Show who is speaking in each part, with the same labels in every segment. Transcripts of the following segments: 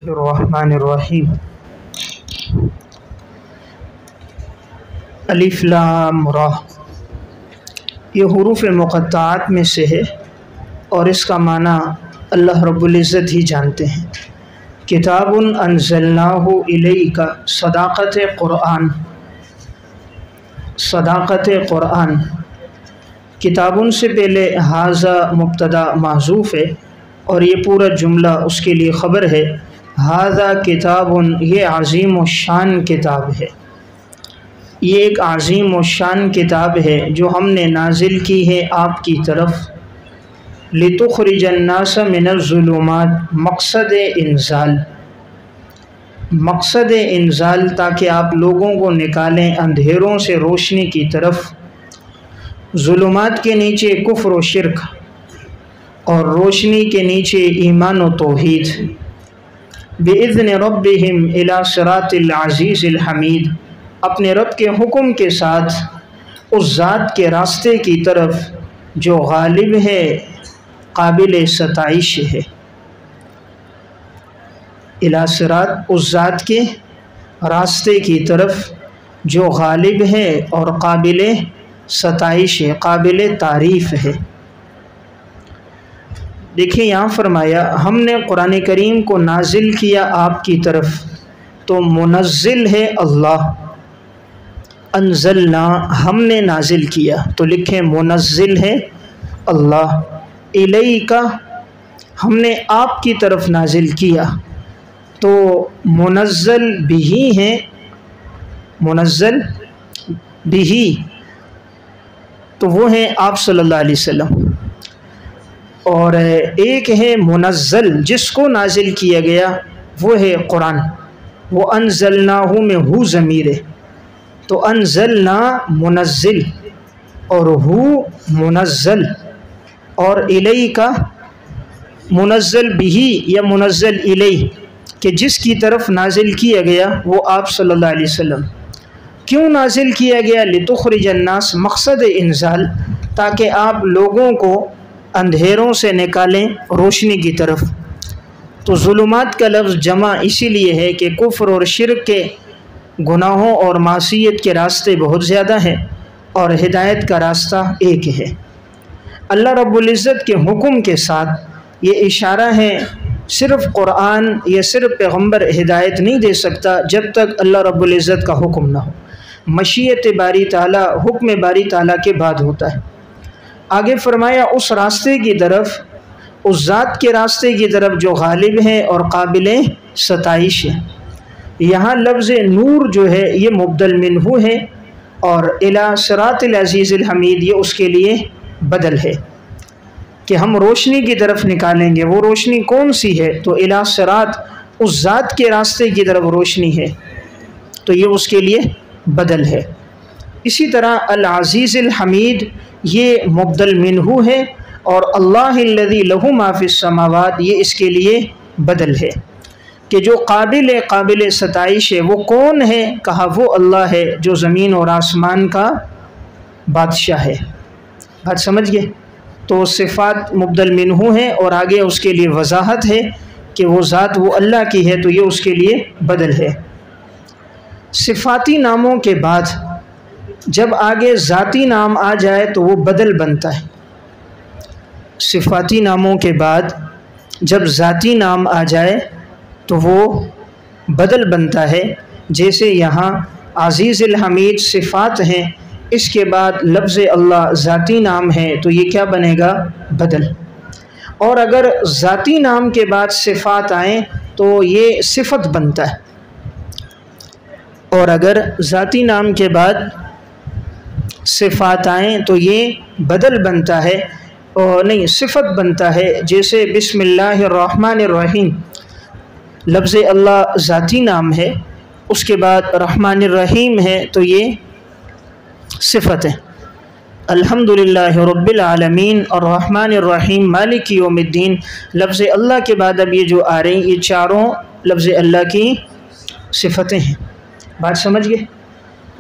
Speaker 1: الرحمن الرحیم الف لام را، یہ حروف مقطعات میں سے ہے اور اس کا معنی اللہ رب العزت ہی جانتے ہیں۔ کتاب انزلناہ الیک، صداقت قرآن، صداقت قرآن۔ کتابن سے پہلے ھذا مبتدا محذوف ہے اور یہ پورا جملہ اس کے لیے خبر ہے۔ ھذا کتاب، یہ عظیم و شان کتاب ہے، یہ ایک عظیم و شان کتاب ہے جو ہم نے نازل کی ہے آپ کی طرف۔ لتخرج الناس من الظلمات، مقصد انزال تاکہ آپ لوگوں کو نکالیں اندھیروں سے روشنی کی طرف۔ ظلمات کے نیچے کفر و شرک اور روشنی کے نیچے ایمان و توحید۔ بِإِذْنِ رَبِّهِمْ إِلَى صِرَاطِ الْعَزِيزِ الْحَمِيدِ، اپنے رب کے حکم کے ساتھ اس ذات کے راستے کی طرف جو غالب ہے، قابل ستائش ہے۔ اِلَى صِراط، اس ذات کے راستے کی طرف جو غالب ہے اور قابل ستائش ہے، قابل تعریف ہے۔ دیکھیں یہاں فرمایا ہم نے قرآن کریم کو نازل کیا آپ کی طرف، تو منزل ہے اللہ۔ انزلنا، ہم نے نازل کیا، تو لکھیں منزل ہے اللہ۔ الیک، ہم نے آپ کی طرف نازل کیا، تو منزل بھی ہے، منزل بھی تو وہ ہیں آپ صلی اللہ علیہ وسلم، اور ایک ہے منزل جس کو نازل کیا گیا، وہ ہے قرآن۔ وہ انزلناہ میں ہو ضمیر ہے، تو انزلنا منزل اور ہو منزل، اور الیک منزل بھی یا منزل الی، کہ جس کی طرف نازل کیا گیا وہ آپ صلی اللہ علیہ وسلم۔ کیوں نازل کیا گیا؟ لتخرج الناس، مقصد انزال تاکہ آپ لوگوں کو اندھیروں سے نکالیں روشنی کی طرف۔ تو ظلمات کا لفظ جمع اسی لیے ہے کہ کفر اور شرک کے گناہوں اور معصیت کے راستے بہت زیادہ ہیں اور ہدایت کا راستہ ایک ہے۔ اللہ رب العزت کے حکم کے ساتھ یہ اشارہ ہے، صرف قرآن یا صرف پیغمبر ہدایت نہیں دے سکتا جب تک اللہ رب العزت کا حکم نہ ہو۔ مشیت باری تعالیٰ، حکم باری تعالیٰ کے بعد ہوتا ہے۔ آگے فرمایا اس راستے کی طرف، اس ذات کے راستے کی طرف جو غالب ہے اور قابل ستائش ہے۔ یہاں لفظ نور جو ہے یہ مبدل منہ ہے، اور الی صراط العزیز الحمید یہ اس کے لیے بدل ہے کہ ہم روشنی کی طرف نکالیں گے۔ وہ روشنی کون سی ہے؟ تو الی صراط، اس ذات کے راستے کی طرف روشنی ہے، تو یہ اس کے لیے بدل ہے۔ اسی طرح العزیز الحمید یہ مبدل منہ ہے، اور اللہ الذی لہ ما فی السماوات یہ اس کے لیے بدل ہے کہ جو قابل ستائش ہے وہ کون ہے؟ کہا وہ اللہ ہے جو زمین اور آسمان کا بادشاہ ہے۔ بات سمجھ گئے؟ تو صفات مبدل منہ ہے اور آگے اس کے لیے وضاحت ہے کہ وہ ذات وہ اللہ کی ہے، تو یہ اس کے لیے بدل ہے۔ صفاتی ناموں کے بعد جب آگے ذاتی نام آ جائے تو وہ بدل بنتا ہے۔ صفاتی ناموں کے بعد جب ذاتی نام آ جائے تو وہ بدل بنتا ہے۔ جیسے یہاں عزیز الحمید صفات ہیں، اس کے بعد لفظ اللہ ذاتی نام ہے، تو یہ کیا بنے گا؟ بدل۔ اور اگر ذاتی نام کے بعد صفات آئیں تو یہ صفت بنتا ہے، اور اگر ذاتی نام کے بعد صفات آئیں تو یہ بدل بنتا ہے، اور نہیں صفت بنتا ہے۔ جیسے بسم اللہ الرحمن الرحیم، لفظ اللہ ذاتی نام ہے، اس کے بعد رحمن الرحیم ہے، تو یہ صفت ہے۔ الحمدللہ رب العالمین الرحمن الرحیم مالک یوم الدین، لفظ اللہ کے بعد اب یہ جو آ رہی یہ چاروں لفظ اللہ کی صفتیں ہیں۔ بات سمجھ گئے؟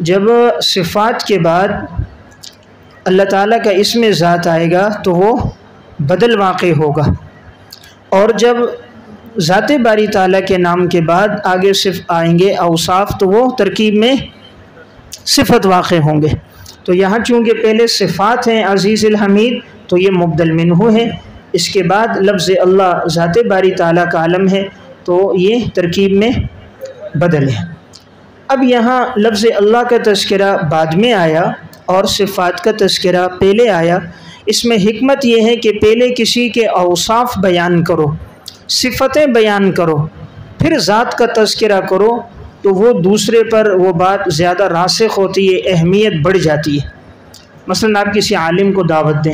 Speaker 1: جب صفات کے بعد اللہ تعالیٰ کا اسم ذات آئے گا تو وہ بدل واقع ہوگا، اور جب ذات باری تعالیٰ کے نام کے بعد آگے صرف آئیں گے اوصاف، تو وہ ترکیب میں صفت واقع ہوں گے۔ تو یہاں چونکہ پہلے صفات ہیں عزیز الحمید، تو یہ مبدل منہ ہے، اس کے بعد لفظ اللہ ذات باری تعالیٰ کا علم ہے، تو یہ ترکیب میں بدل ہے۔ اب یہاں لفظ اللہ کا تذکرہ بعد میں آیا اور صفات کا تذکرہ پہلے آیا۔ اس میں حکمت یہ ہے کہ پہلے کسی کے اوصاف بیان کرو، صفتیں بیان کرو، پھر ذات کا تذکرہ کرو، تو وہ دوسرے پر وہ بات زیادہ راسخ ہوتی ہے، اہمیت بڑھ جاتی ہے۔ مثلا آپ کسی عالم کو دعوت دیں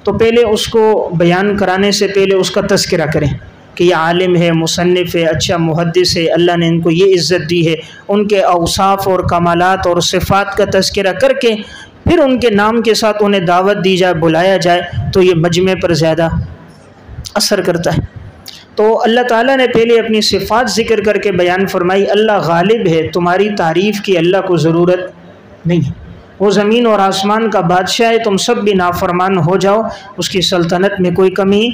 Speaker 1: تو پہلے اس کو بیان کرانے سے پہلے اس کا تذکرہ کریں کہ یہ عالم ہے، مصنف ہے، اچھا محدث ہے، اللہ نے ان کو یہ عزت دی ہے، ان کے اوصاف اور کمالات اور صفات کا تذکرہ کر کے پھر ان کے نام کے ساتھ انہیں دعوت دی جائے، بلایا جائے، تو یہ مجمع پر زیادہ اثر کرتا ہے۔ تو اللہ تعالیٰ نے پہلے اپنی صفات ذکر کر کے بیان فرمائی، اللہ غالب ہے، تمہاری تعریف کی اللہ کو ضرورت نہیں ہے، وہ زمین اور آسمان کا بادشاہ ہے، تم سب بھی نافرمان ہو جاؤ، اس کی سلطنت میں کوئی کمی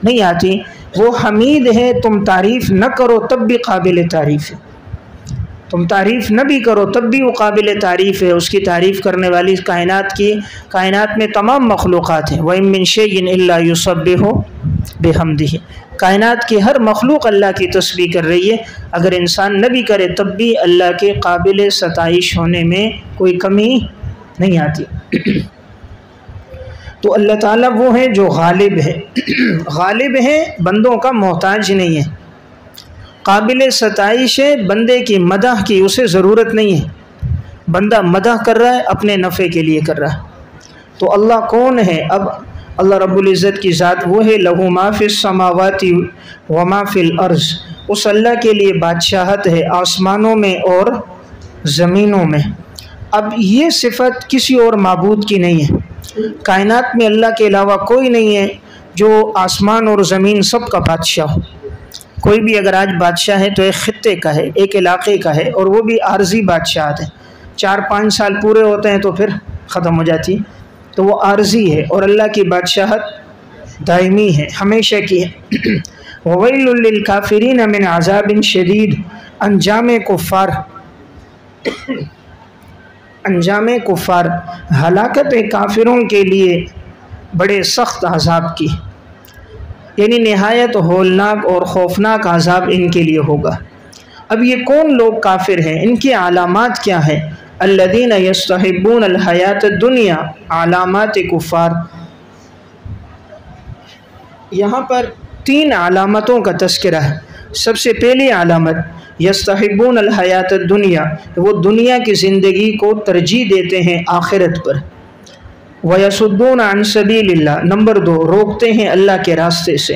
Speaker 1: نہیں آتی، وہ حمید ہے، تم تعریف نہ کرو تب بھی قابل تعریف ہے، تم تعریف نہ بھی کرو تب بھی وہ قابل تعریف ہے، اس کی تعریف کرنے والی کائنات میں تمام مخلوقات ہیں۔ وَإِن مِّن شَيْءٍ إِلَّا يُسَبِّحُ بِحَمْدِهِ، کائنات کی ہر مخلوق اللہ کی تسبیح کر رہی ہے، اگر انسان نہ بھی کرے تب بھی اللہ کے قابل ستائش ہونے میں کوئی کمی نہیں آتی۔ تو اللہ تعالیٰ وہ ہے جو غالب ہے، غالب ہے، بندوں کا محتاج نہیں ہے، قابل ستائش ہے، بندے کی مدح کی اسے ضرورت نہیں ہے، بندہ مدح کر رہا ہے اپنے نفع کے لیے کر رہا ہے۔ تو اللہ کون ہے؟ اب اللہ رب العزت کی ذات وہ ہے، لہو ما فی السماوات وما فی الارض، اس اللہ کے لیے بادشاہت ہے آسمانوں میں اور زمینوں میں۔ اب یہ صفت کسی اور معبود کی نہیں ہے، کائنات میں اللہ کے علاوہ کوئی نہیں ہے جو آسمان اور زمین سب کا بادشاہ ہو۔ کوئی بھی اگر آج بادشاہ ہے تو ایک خطے کا ہے، ایک علاقے کا ہے، اور وہ بھی عارضی بادشاہت ہے، 4-5 سال پورے ہوتے ہیں تو پھر ختم ہو جاتی، تو وہ عارضی ہے، اور اللہ کی بادشاہت دائمی ہے، ہمیشہ کی ہے۔ وَوَيْلٌ لِّلْكَافِرِينَ مِنْ عَذَابٍ شَدِيدٍ، انجام کفار، ہلاکت کافروں کے لیے بڑے سخت عذاب کی، یعنی نہایت ہولناک اور خوفناک عذاب ان کے لیے ہوگا۔ اب یہ کون لوگ کافر ہیں؟ ان کی علامات کیا ہیں؟ الذین یستحبون الحیات الدنیا، علامات کفار۔ یہاں پر 3 علامتوں کا تذکرہ ہے۔ سب سے پہلی علامت یستحبون الحیات الدنیا، وہ دنیا کی زندگی کو ترجیح دیتے ہیں آخرت پر۔ وَيَصُدُّونَ عَن سَبِيلِ اللَّهِ، نمبر 2 روکتے ہیں اللہ کے راستے سے۔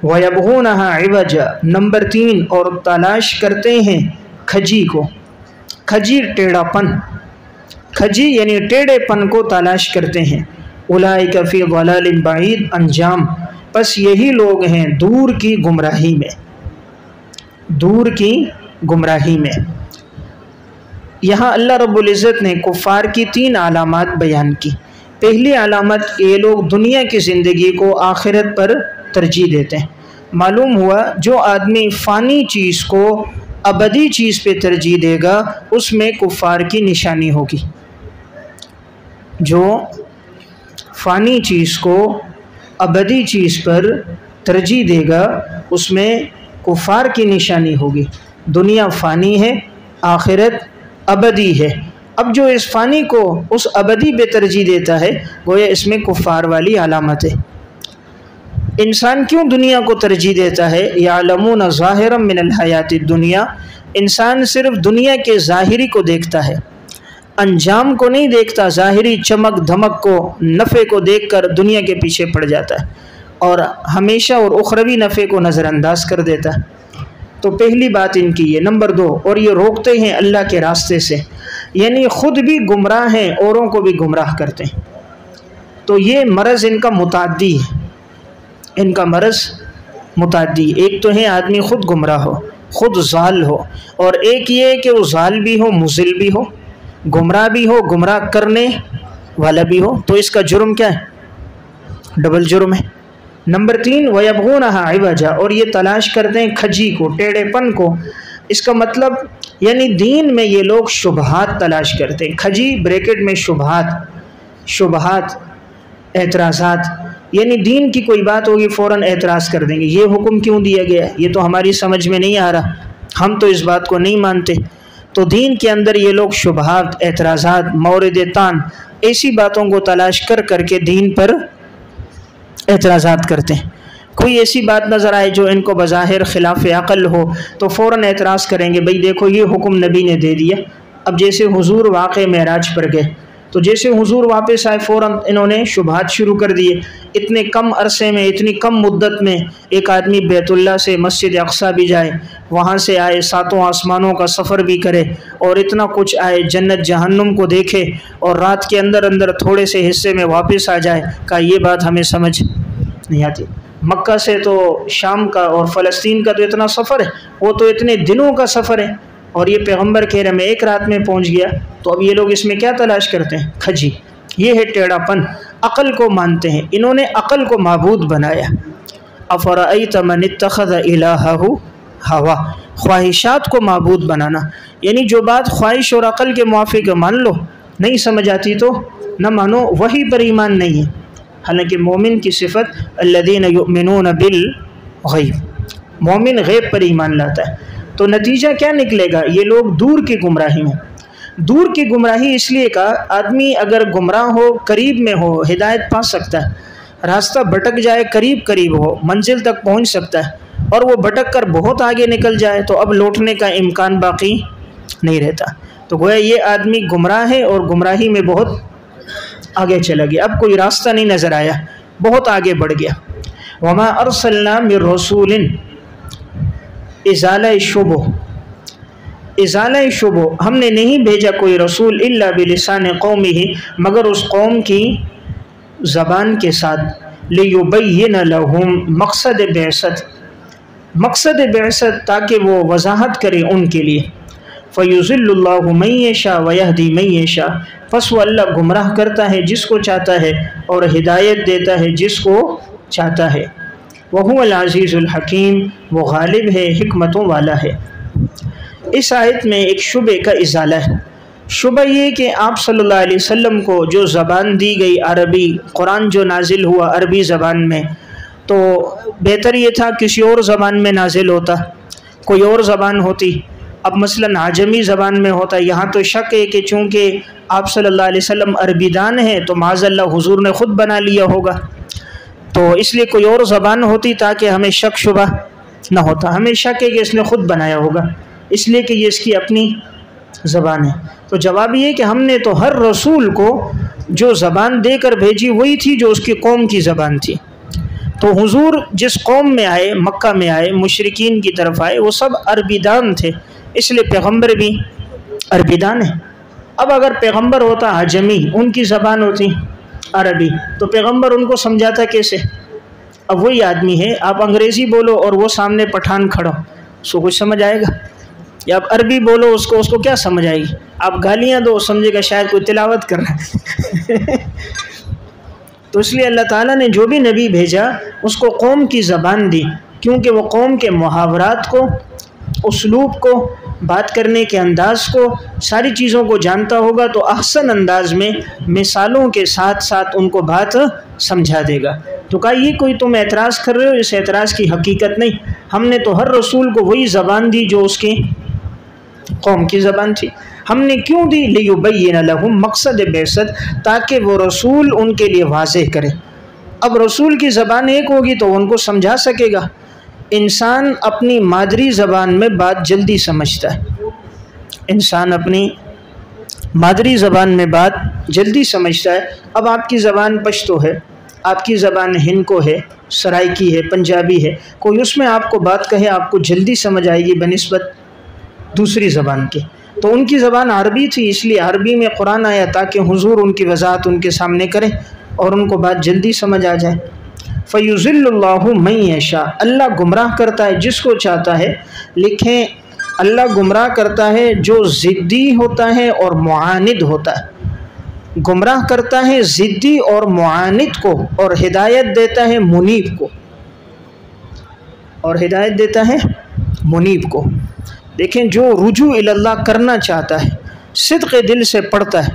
Speaker 1: وَيَبْغُونَهَا عِوَجًا، نمبر 3 اور تلاش کرتے ہیں کھجی کو، کھجی ٹیڑھا پن، کھجی یعنی ٹیڑھے پن کو تلاش کرتے ہیں۔ اولئک فی ضلال بعید، انجام پس یہی لوگ ہیں دور کی گمراہی میں، دور کی گمراہی میں۔ یہاں اللہ رب العزت نے کفار کی 3 علامات بیان کی۔ پہلی علامت، یہ لوگ دنیا کی زندگی کو آخرت پر ترجیح دیتے ہیں۔ معلوم ہوا جو آدمی فانی چیز کو ابدی چیز پہ ترجیح دے گا اس میں کفار کی نشانی ہوگی، جو فانی چیز کو ابدی چیز پر ترجیح دے گا اس میں کفار کی نشانی ہوگی۔ دنیا فانی ہے، آخرت ابدی ہے۔ اب جو اس فانی کو اس ابدی پہ ترجیح دیتا ہے گویا اس میں کفار والی علامت ہے۔ انسان کیوں دنیا کو ترجیح دیتا ہے؟ یعلمون ظاہرا من الحیات الدنیا، انسان صرف دنیا کے ظاہری کو دیکھتا ہے، انجام کو نہیں دیکھتا، ظاہری چمک دھمک کو، نفع کو دیکھ کر دنیا کے پیچھے پڑ جاتا ہے اور ہمیشہ اور اخروی نفع کو نظر انداز کر دیتا ہے۔ تو پہلی بات ان کی یہ۔ نمبر 2، اور یہ روکتے ہیں اللہ کے راستے سے، یعنی خود بھی گمراہ ہیں، اوروں کو بھی گمراہ کرتے ہیں۔ تو یہ مرض ان کا متعدی ہے، ان کا مرض متعدی۔ ایک تو ہے آدمی خود گمراہ ہو، خود ضال ہو، اور ایک یہ کہ وہ ضال بھی ہو، مضل بھی ہو، گمراہ بھی ہو، گمراہ کرنے والا بھی ہو۔ تو اس کا جرم کیا ہے؟ ڈبل جرم ہے۔ نمبر 3 وَيَبْغُونَهَا عِوَجًا، اور یہ تلاش کرتے ہیں کھجی کو، ٹیڑھے پن کو۔ اس کا مطلب یعنی دین میں یہ لوگ شبہات تلاش کرتے ہیں۔ کھجی بریکٹ میں شبہات اعتراضات، یعنی دین کی کوئی بات ہوگی فوراً اعتراض کر دیں گے، یہ حکم کیوں دیا گیا ہے، یہ تو ہماری سمجھ میں نہیں آ رہا، ہم تو اس بات کو نہیں مانتے۔ تو دین کے اندر یہ لوگ شبہات، اعتراضات، مورد طعن، ایسی باتوں کو تلاش کر کے دین پر اعتراضات کرتے ہیں۔ کوئی ایسی بات نظر آئے جو ان کو بظاہر خلاف عقل ہو تو فوراً اعتراض کریں گے، بھئی دیکھو یہ حکم نبی نے دے دیا۔ اب جیسے حضور واقع معراج پر گئے تو جیسے حضور واپس آئے فوراً انہوں نے شبہات شروع کر دیے۔ اتنے کم عرصے میں، اتنی کم مدت میں ایک آدمی بیت اللہ سے مسجد اقصیٰ بھی جائے، وہاں سے آئے 7 آسمانوں کا سفر بھی کرے اور اتنا کچھ آئے، جنت جہنم کو دیکھے اور رات کے اندر تھوڑے سے حصے میں واپس آ جائے، کہا یہ بات ہمیں سمجھ نہیں آتی۔ مکہ سے تو شام کا اور فلسطین کا تو اتنا سفر ہے، وہ تو اتنے دنوں کا سفر ہے، اور یہ پیغمبر کہہ رہے میں ایک رات میں پہنچ گیا۔ تو اب یہ لوگ اس میں کیا تلاش کرتے ہیں؟ کھجی۔ یہ ہے ٹیڑھا پن، عقل کو مانتے ہیں، انہوں نے عقل کو معبود بنایا۔ افرأیت من اتخذ الہہ ہوا، خواہشات کو معبود بنانا، یعنی جو بات خواہش اور عقل کے موافق مان لو، نہیں سمجھ آتی تو نہ مانو، وحی پر ایمان نہیں ہے۔ حالانکہ مومن کی صفت الذین یؤمنون بالغیب، مومن غیب پر ایمان لاتا ہے۔ تو نتیجہ کیا نکلے گا؟ یہ لوگ دور کی گمراہی میں، دور کی گمراہی اس لیے کا آدمی اگر گمراہ ہو، قریب میں ہو، ہدایت پا سکتا ہے، راستہ بھٹک جائے قریب ہو، منزل تک پہنچ سکتا ہے، اور وہ بھٹک کر بہت آگے نکل جائے تو اب لوٹنے کا امکان باقی نہیں رہتا۔ تو گویا یہ آدمی گمراہ ہے اور گمراہی میں بہت آگے چلا گیا، اب کوئی راستہ نہیں نظر آیا، بہت آگے بڑھ گیا۔ وما ارسلنا من رسول، ازالہ شبہ، ہم نے نہیں بھیجا کوئی رسول الا بلسان قومہ، مگر اس قوم کی زبان کے ساتھ، لیبین لہم، مقصد بعثت تاکہ وہ وضاحت کرے ان کے لیے۔ فیضل اللہ من یشاء ویہدی من یشاء، پس وہ اللہ گمراہ کرتا ہے جس کو چاہتا ہے اور ہدایت دیتا ہے جس کو چاہتا ہے۔ وہو العزیز الحکیم، وہ غالب ہے، حکمتوں والا ہے۔ اس آیت میں ایک شبہ کا ازالہ ہے۔ شبہ یہ کہ آپ صلی اللہ علیہ وسلم کو جو زبان دی گئی عربی، قرآن جو نازل ہوا عربی زبان میں، تو بہتر یہ تھا کسی اور زبان میں نازل ہوتا، کوئی اور زبان ہوتی۔ اب مثلا عجمی زبان میں ہوتا، یہاں تو شک ہے کہ چونکہ آپ صلی اللہ علیہ وسلم عربی دان ہیں تو معاذ اللہ حضور نے خود بنا لیا ہوگا، تو اس لیے کوئی اور زبان ہوتی تاکہ ہمیں شک شبہ نہ ہوتا۔ ہمیں شک ہے کہ اس نے خود بنایا ہوگا، اس لیے کہ یہ اس کی اپنی زبان ہے۔ تو جواب یہ کہ ہم نے تو ہر رسول کو جو زبان دے کر بھیجی وہی تھی جو اس کی قوم کی زبان تھی۔ تو حضور جس قوم میں آئے، مکہ میں آئے، مشرکین کی طرف آئے، وہ سب عربی دان تھے، اس لیے پیغمبر بھی عربی دان ہے۔ اب اگر پیغمبر ہوتا عجمی، ان کی زبان ہوتی عربی، تو پیغمبر ان کو سمجھاتا کیسے؟ اب وہی آدمی ہے، آپ انگریزی بولو اور وہ سامنے پٹھان کھڑو، اس کو کچھ سمجھ آئے گا؟ یا آپ عربی بولو، اس کو کیا سمجھ آئے گی؟ آپ گالیاں دو، سمجھے گا شاید کوئی تلاوت کر رہا ہے۔ تو اس لیے اللہ تعالیٰ نے جو بھی نبی بھیجا اس کو قوم کی زبان دی، کیونکہ وہ قوم کے محاورات کو، اسلوب کو، بات کرنے کے انداز کو، ساری چیزوں کو جانتا ہوگا، تو احسن انداز میں مثالوں کے ساتھ ساتھ ان کو بات سمجھا دے گا۔ تو کہا یہ کوئی تم اعتراض کر رہے ہو، اس اعتراض کی حقیقت نہیں، ہم نے تو ہر رسول کو وہی زبان دی جو اس کی قوم کی زبان تھی۔ ہم نے کیوں دی؟ لیبین لہم، مقصد بعثت تاکہ وہ رسول ان کے لیے واضح کرے۔ اب رسول کی زبان ایک ہوگی تو ان کو سمجھا سکے گا۔ انسان اپنی مادری زبان میں بات جلدی سمجھتا ہے، انسان اپنی مادری زبان میں بات جلدی سمجھتا ہے۔ اب آپ کی زبان پشتو ہے، آپ کی زبان ہندکو ہے، سرائکی ہے، پنجابی ہے، کوئی اس میں آپ کو بات کہے آپ کو جلدی سمجھ آئے گی بنسبت دوسری زبان کے۔ تو ان کی زبان عربی تھی، اس لیے عربی میں قرآن آیا تاکہ حضور ان کی وضاحت ان کے سامنے کرے اور ان کو بات جلدی سمجھ آ جائے۔ فَيُضِلُّ اللَّهُ مَن يَشَاءُ، اللہ گمراہ کرتا ہے جس کو چاہتا ہے۔ لکھیں اللہ گمراہ کرتا ہے جو ضدی ہوتا ہے اور معاند ہوتا ہے، گمراہ کرتا ہے ضدی اور معاند کو، اور ہدایت دیتا ہے منیب کو۔ اور ہدایت دیتا ہے منیب کو۔ دیکھیں جو رجوع اللہ کرنا چاہتا ہے، صدق دل سے پڑھتا ہے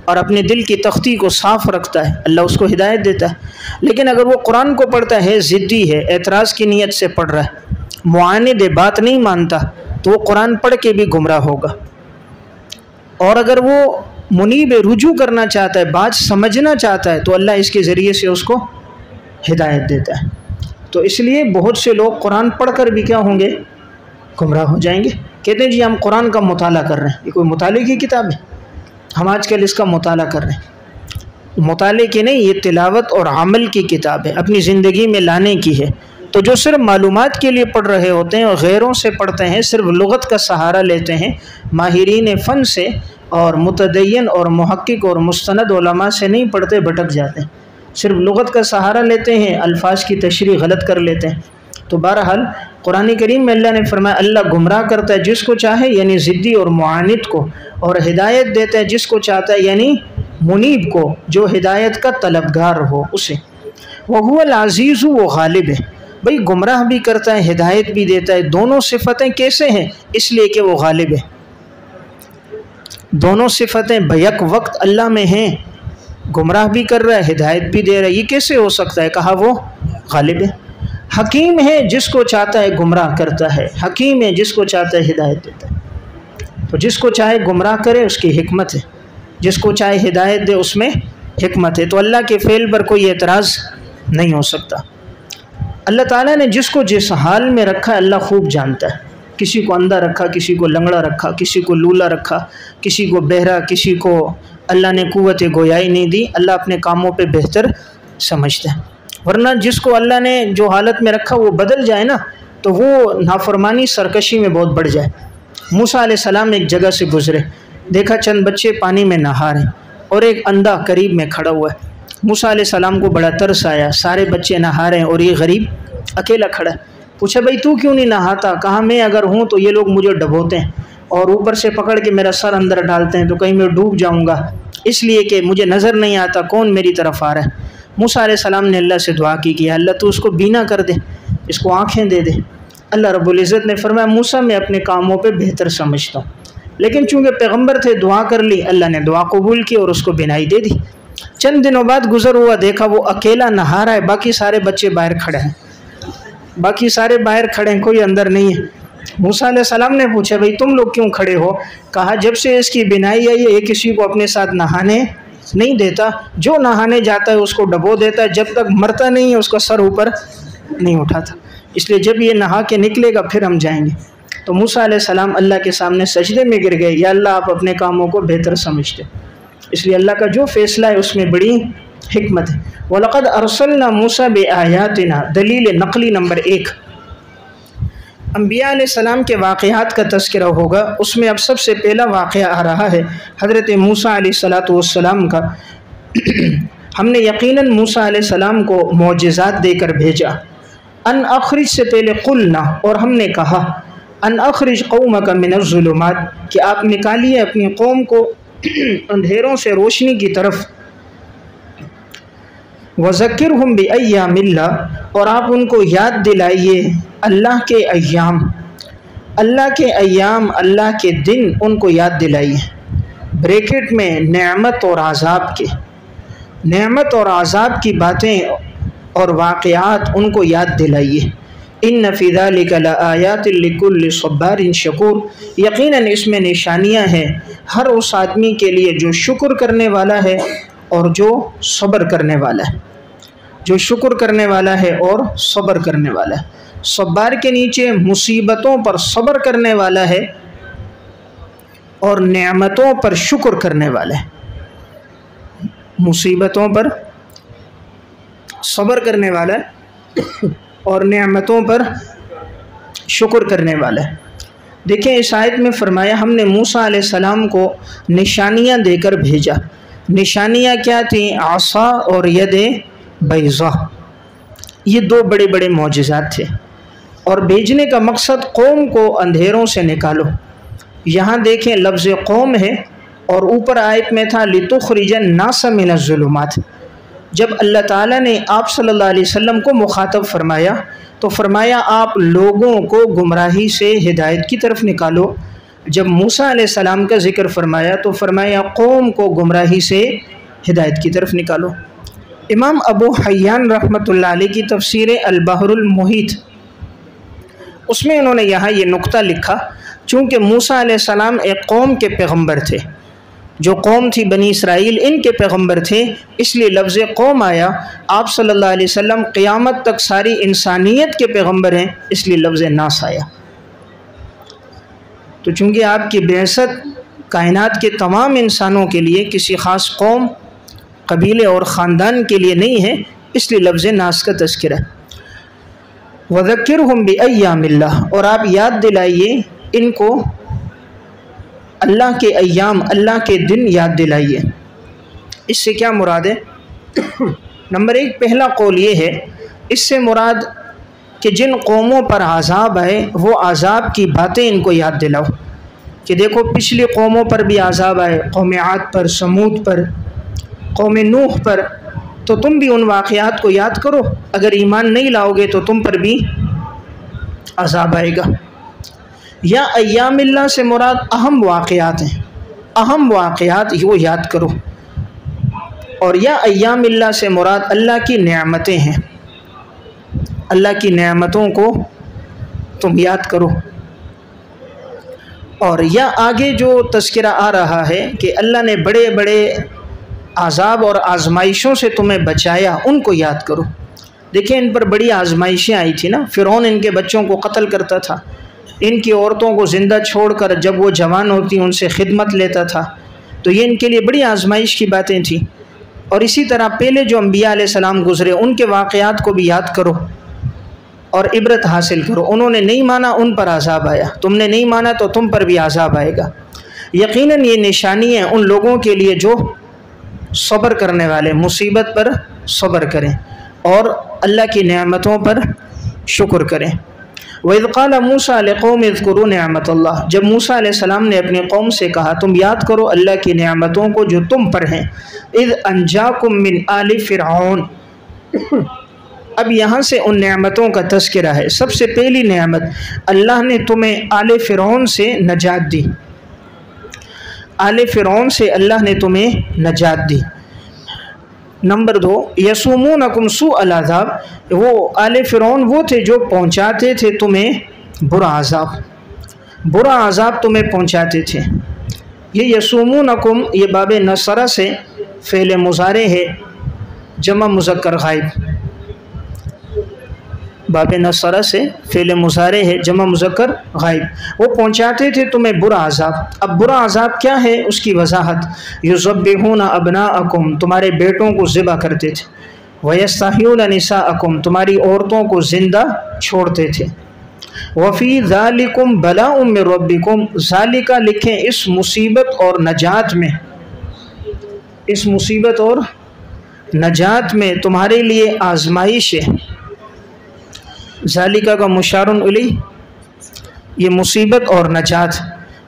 Speaker 1: اور اپنے دل کی تختی کو صاف رکھتا ہے، اللہ اس کو ہدایت دیتا ہے۔ لیکن اگر وہ قرآن کو پڑھتا ہے، ضدی ہے، اعتراض کی نیت سے پڑھ رہا ہے، معاند ہے، بات نہیں مانتا، تو وہ قرآن پڑھ کے بھی گمراہ ہوگا۔ اور اگر وہ منیب رجوع کرنا چاہتا ہے، بات سمجھنا چاہتا ہے، تو اللہ اس کے ذریعے سے اس کو ہدایت دیتا ہے۔ تو اس لیے بہت سے لوگ قرآن پڑھ کر بھی کیا ہوں گے؟ گمراہ ہو جائیں گے۔ کہتے ہیں جی ہم قرآن کا مطالعہ کر رہے ہیں، یہ کوئی مطالعے کی کتاب ہے؟ ہم آج کل اس کا مطالعہ کر رہے ہیں۔ مطالعے کی نہیں، یہ تلاوت اور عمل کی کتاب ہے، اپنی زندگی میں لانے کی ہے۔ تو جو صرف معلومات کے لیے پڑھ رہے ہوتے ہیں اور غیروں سے پڑھتے ہیں، صرف لغت کا سہارا لیتے ہیں، ماہرین فن سے اور متدین اور محقق اور مستند علماء سے نہیں پڑھتے، بھٹک جاتے ہیں، صرف لغت کا سہارا لیتے ہیں، الفاظ کی تشریح غلط کر لیتے ہیں۔ تو بہرحال قرآن کریم میں اللہ نے فرمایا اللہ گمراہ کرتا ہے جس کو چاہے، یعنی ضدی اور معاند کو، اور ہدایت دیتا ہے جس کو چاہتا ہے، یعنی منیب کو، جو ہدایت کا طلبگار ہو اسے۔ وَهُوَ الْعَزِيزُ، وہ غالب ہے۔ بھئی گمراہ بھی کرتا ہے، ہدایت بھی دیتا ہے، دونوں صفتیں کیسے ہیں؟ اس لیے کہ وہ غالب ہے۔ دونوں صفتیں بیک وقت اللہ میں ہیں، گمراہ بھی کر رہا ہے، ہدایت بھی دے رہا ہے، یہ کیسے ہو سکتا ہے؟ کہا وہ غالب ہے۔ حکیم ہے، جس کو چاہتا ہے گمراہ کرتا ہے، حکیم ہے، جس کو چاہتا ہے ہدایت دیتا ہے۔ تو جس کو چاہے گمراہ کرے اس کی حکمت ہے، جس کو چاہے ہدایت دے اس میں حکمت ہے۔ تو اللہ کے فعل پر کوئی اعتراض نہیں ہو سکتا۔ اللہ تعالیٰ نے جس کو جس حال میں رکھا اللہ خوب جانتا ہے۔ کسی کو اندھا رکھا، کسی کو لنگڑا رکھا، کسی کو لولا رکھا، کسی کو بہرا، کسی کو اللہ نے قوت گویائی نہیں دی، اللہ اپنے کاموں پہ بہتر سمجھتا ہے۔ ورنہ جس کو اللہ نے جو حالت میں رکھا وہ بدل جائے نا، تو وہ نافرمانی سرکشی میں بہت بڑھ جائے۔ موسیٰ علیہ السلام ایک جگہ سے گزرے، دیکھا چند بچے پانی میں نہا رہے ہیں اور ایک اندھا قریب میں کھڑا ہوا ہے۔ موسیٰ علیہ السلام کو بڑا ترس آیا، سارے بچے نہا رہے ہیں اور یہ غریب اکیلا کھڑا ہے۔ پوچھا بھائی تو کیوں نہیں نہاتا؟ کہا میں اگر ہوں تو یہ لوگ مجھے ڈبوتے ہیں اور اوپر سے پکڑ کے میرا سر اندر ڈالتے ہیں تو کہیں میں ڈوب جاؤں گا، اس لیے کہ مجھے نظر نہیں آتا کون میری طرف آ رہا ہے۔ موسیٰ علیہ السلام نے اللہ سے دعا کی کہ اللہ تو اس کو بینا کر دے، اس کو آنکھیں دے دے۔ اللہ رب العزت نے فرمایا موسیٰ میں اپنے کاموں پہ بہتر سمجھتا ہوں، لیکن چونکہ پیغمبر تھے دعا کر لی، اللہ نے دعا قبول کی اور اس کو بینائی دے دی۔ چند دنوں بعد گزر ہوا، دیکھا وہ اکیلا نہا رہا ہے، باقی سارے بچے باہر کھڑے ہیں، باقی سارے باہر کھڑے ہیں، کوئی اندر نہیں ہے۔ موسیٰ علیہ السلام نے پوچھا بھئی تم لوگ کیوں کھڑے ہو؟ کہا جب سے اس کی بینائی آئی ہے یہ کسی کو اپنے ساتھ نہانے نہیں دیتا، جو نہانے جاتا ہے اس کو ڈبو دیتا ہے، جب تک مرتا نہیں ہے اس کا سر اوپر نہیں اٹھاتا، اس لیے جب یہ نہا کے نکلے گا پھر ہم جائیں گے۔ تو موسیٰ علیہ السلام اللہ کے سامنے سجدے میں گر گئے، یا اللہ آپ اپنے کاموں کو بہتر سمجھتے، اس لیے اللہ کا جو فیصلہ ہے اس میں بڑی حکمت ہے۔ وَلَقَدْ أَرْسَلْنَا مُوسَىٰ بِآيَاتِنَا، دلیل نقلی نمبر 1۔ انبیاء علیہ السلام کے واقعات کا تذکرہ ہوگا، اس میں اب سب سے پہلا واقعہ آ رہا ہے حضرت موسیٰ علیہ السلام کا۔ ہم نے یقیناً موسیٰ علیہ السلام کو معجزات دے کر بھیجا۔ ان اخرج سے پہلے قلنا، اور ہم نے کہا ان اخرج قومک من الظلمات، کہ آپ نکالیے اپنی قوم کو اندھیروں سے روشنی کی طرف، وذکرہم بایام اللہ، اور آپ ان کو یاد دلائیے اللہ کے ایام، اللہ کے ایام، اللہ کے دن ان کو یاد دلائیے، بریکٹ میں نعمت اور عذاب کے، نعمت اور عذاب کی باتیں اور واقعات ان کو یاد دلائیے۔ ان فی ذلک لآیات لکل صبار شکور، یقیناً اس میں نشانیاں ہیں ہر اس آدمی کے لیے جو شکر کرنے والا ہے اور جو صبر کرنے والا ہے، جو شکر کرنے والا ہے اور صبر کرنے والا ہے۔ صبار کے نیچے مصیبتوں پر صبر کرنے والا ہے اور نعمتوں پر شکر کرنے والا ہے، مصیبتوں پر صبر کرنے والا ہے اور نعمتوں پر شکر کرنے والا ہے۔ دیکھیں اس آیت میں فرمایا ہم نے موسیٰ علیہ السلام کو نشانیاں دے کر بھیجا۔ نشانیاں کیا تھیں؟ عصا اور ید بیضا، یہ دو بڑے بڑے معجزات تھے، اور بھیجنے کا مقصد قوم کو اندھیروں سے نکالو۔ یہاں دیکھیں لفظ قوم ہے اور اوپر آیت میں تھا لتخرج الناس من الظلمات۔ جب اللہ تعالیٰ نے آپ صلی اللہ علیہ وسلم کو مخاطب فرمایا تو فرمایا آپ لوگوں کو گمراہی سے ہدایت کی طرف نکالو۔ جب موسیٰ علیہ السلام کا ذکر فرمایا تو فرمایا قوم کو گمراہی سے ہدایت کی طرف نکالو۔ امام ابو حیان رحمۃ اللہ علیہ کی تفسیر البحر المحیط، اس میں انہوں نے یہاں یہ نقطہ لکھا، چونکہ موسیٰ علیہ السلام ایک قوم کے پیغمبر تھے، جو قوم تھی بنی اسرائیل ان کے پیغمبر تھے، اس لیے لفظ قوم آیا۔ آپ صلی اللہ علیہ وسلم قیامت تک ساری انسانیت کے پیغمبر ہیں، اس لیے لفظ ناس آیا۔ تو چونکہ آپ کی بعثت کائنات کے تمام انسانوں کے لیے، کسی خاص قوم، قبیلے اور خاندان کے لیے نہیں ہے، اس لیے لفظ ناس کا تذکرہ۔ وَذَكِّرْهُمْ بِأَيَّامِ اللَّهِ، اور آپ یاد دلائیے ان کو اللہ کے ایام، اللہ کے دن یاد دلائیے۔ اس سے کیا مراد ہے؟ نمبر ایک، پہلا قول یہ ہے، اس سے مراد کہ جن قوموں پر عذاب آئے وہ عذاب کی باتیں ان کو یاد دلاؤ، کہ دیکھو پچھلی قوموں پر بھی عذاب آئے، قوم عاد پر، سمود پر، قوم نوح پر، تو تم بھی ان واقعات کو یاد کرو، اگر ایمان نہیں لاؤ گے تو تم پر بھی عذاب آئے گا۔ یا ایام اللہ سے مراد اہم واقعات ہیں، اہم واقعات وہ یاد کرو، اور یا ایام اللہ سے مراد اللہ کی نعمتیں ہیں، اللہ کی نعمتوں کو تم یاد کرو۔ اور یا آگے جو تذکرہ آ رہا ہے کہ اللہ نے بڑے بڑے عذاب اور آزمائشوں سے تمہیں بچایا، ان کو یاد کرو۔ دیکھیں ان پر بڑی آزمائشیں آئی تھی نا، فرعون ان کے بچوں کو قتل کرتا تھا، ان کی عورتوں کو زندہ چھوڑ کر جب وہ جوان ہوتی ان سے خدمت لیتا تھا، تو یہ ان کے لیے بڑی آزمائش کی باتیں تھیں۔ اور اسی طرح پہلے جو انبیاء علیہ السلام گزرے ان کے واقعات کو بھی یاد کرو اور عبرت حاصل کرو۔ انہوں نے نہیں مانا، ان پر عذاب آیا، تم نے نہیں مانا تو تم پر بھی عذاب آئے گا۔ یقیناً یہ نشانی ہے ان لوگوں کے لیے جو صبر کرنے والے، مصیبت پر صبر کریں اور اللہ کی نعمتوں پر شکر کریں۔ وَإِذْ قَالَ مُوسَىٰ لِقَوْمِهِ اذْكُرُوا نِعْمَةَ اللَّهِ، جب موسیٰ علیہ السلام نے اپنی قوم سے کہا تم یاد کرو اللہ کی نعمتوں کو جو تم پر ہیں۔ اذ انجاکم من آل فرعون، اب یہاں سے ان نعمتوں کا تذکرہ ہے۔ سب سے پہلی نعمت، اللہ نے تمہیں آل فرعون سے نجات دی، آل فرعون سے اللہ نے تمہیں نجات دی۔ نمبر دو، یسومونکم سوء العذاب، وہ آل فرعون وہ تھے جو پہنچاتے تھے تمہیں برا عذاب، برا عذاب تمہیں پہنچاتے تھے۔ یہ یسومونکم، یہ باب نصرہ سے فعل مضارع ہے، جمع مذکر غائب، باب نصرہ سے فعل مضارع ہے، جمع مذکر غائب، وہ پہنچاتے تھے تمہیں برا عذاب۔ اب برا عذاب کیا ہے اس کی وضاحت، یذبحون ابناءکم، تمہارے بیٹوں کو ذبح کرتے تھے، ویستحیون نساءکم، تمہاری عورتوں کو زندہ چھوڑتے تھے۔ وفی ذالکم بلاء من ربکم، ذالکہ لکھیں اس مصیبت اور نجات میں، اس مصیبت اور نجات میں تمہارے لیے آزمائش ہے۔ ذالکہ کا مشار الیہ، یہ مصیبت اور نجات،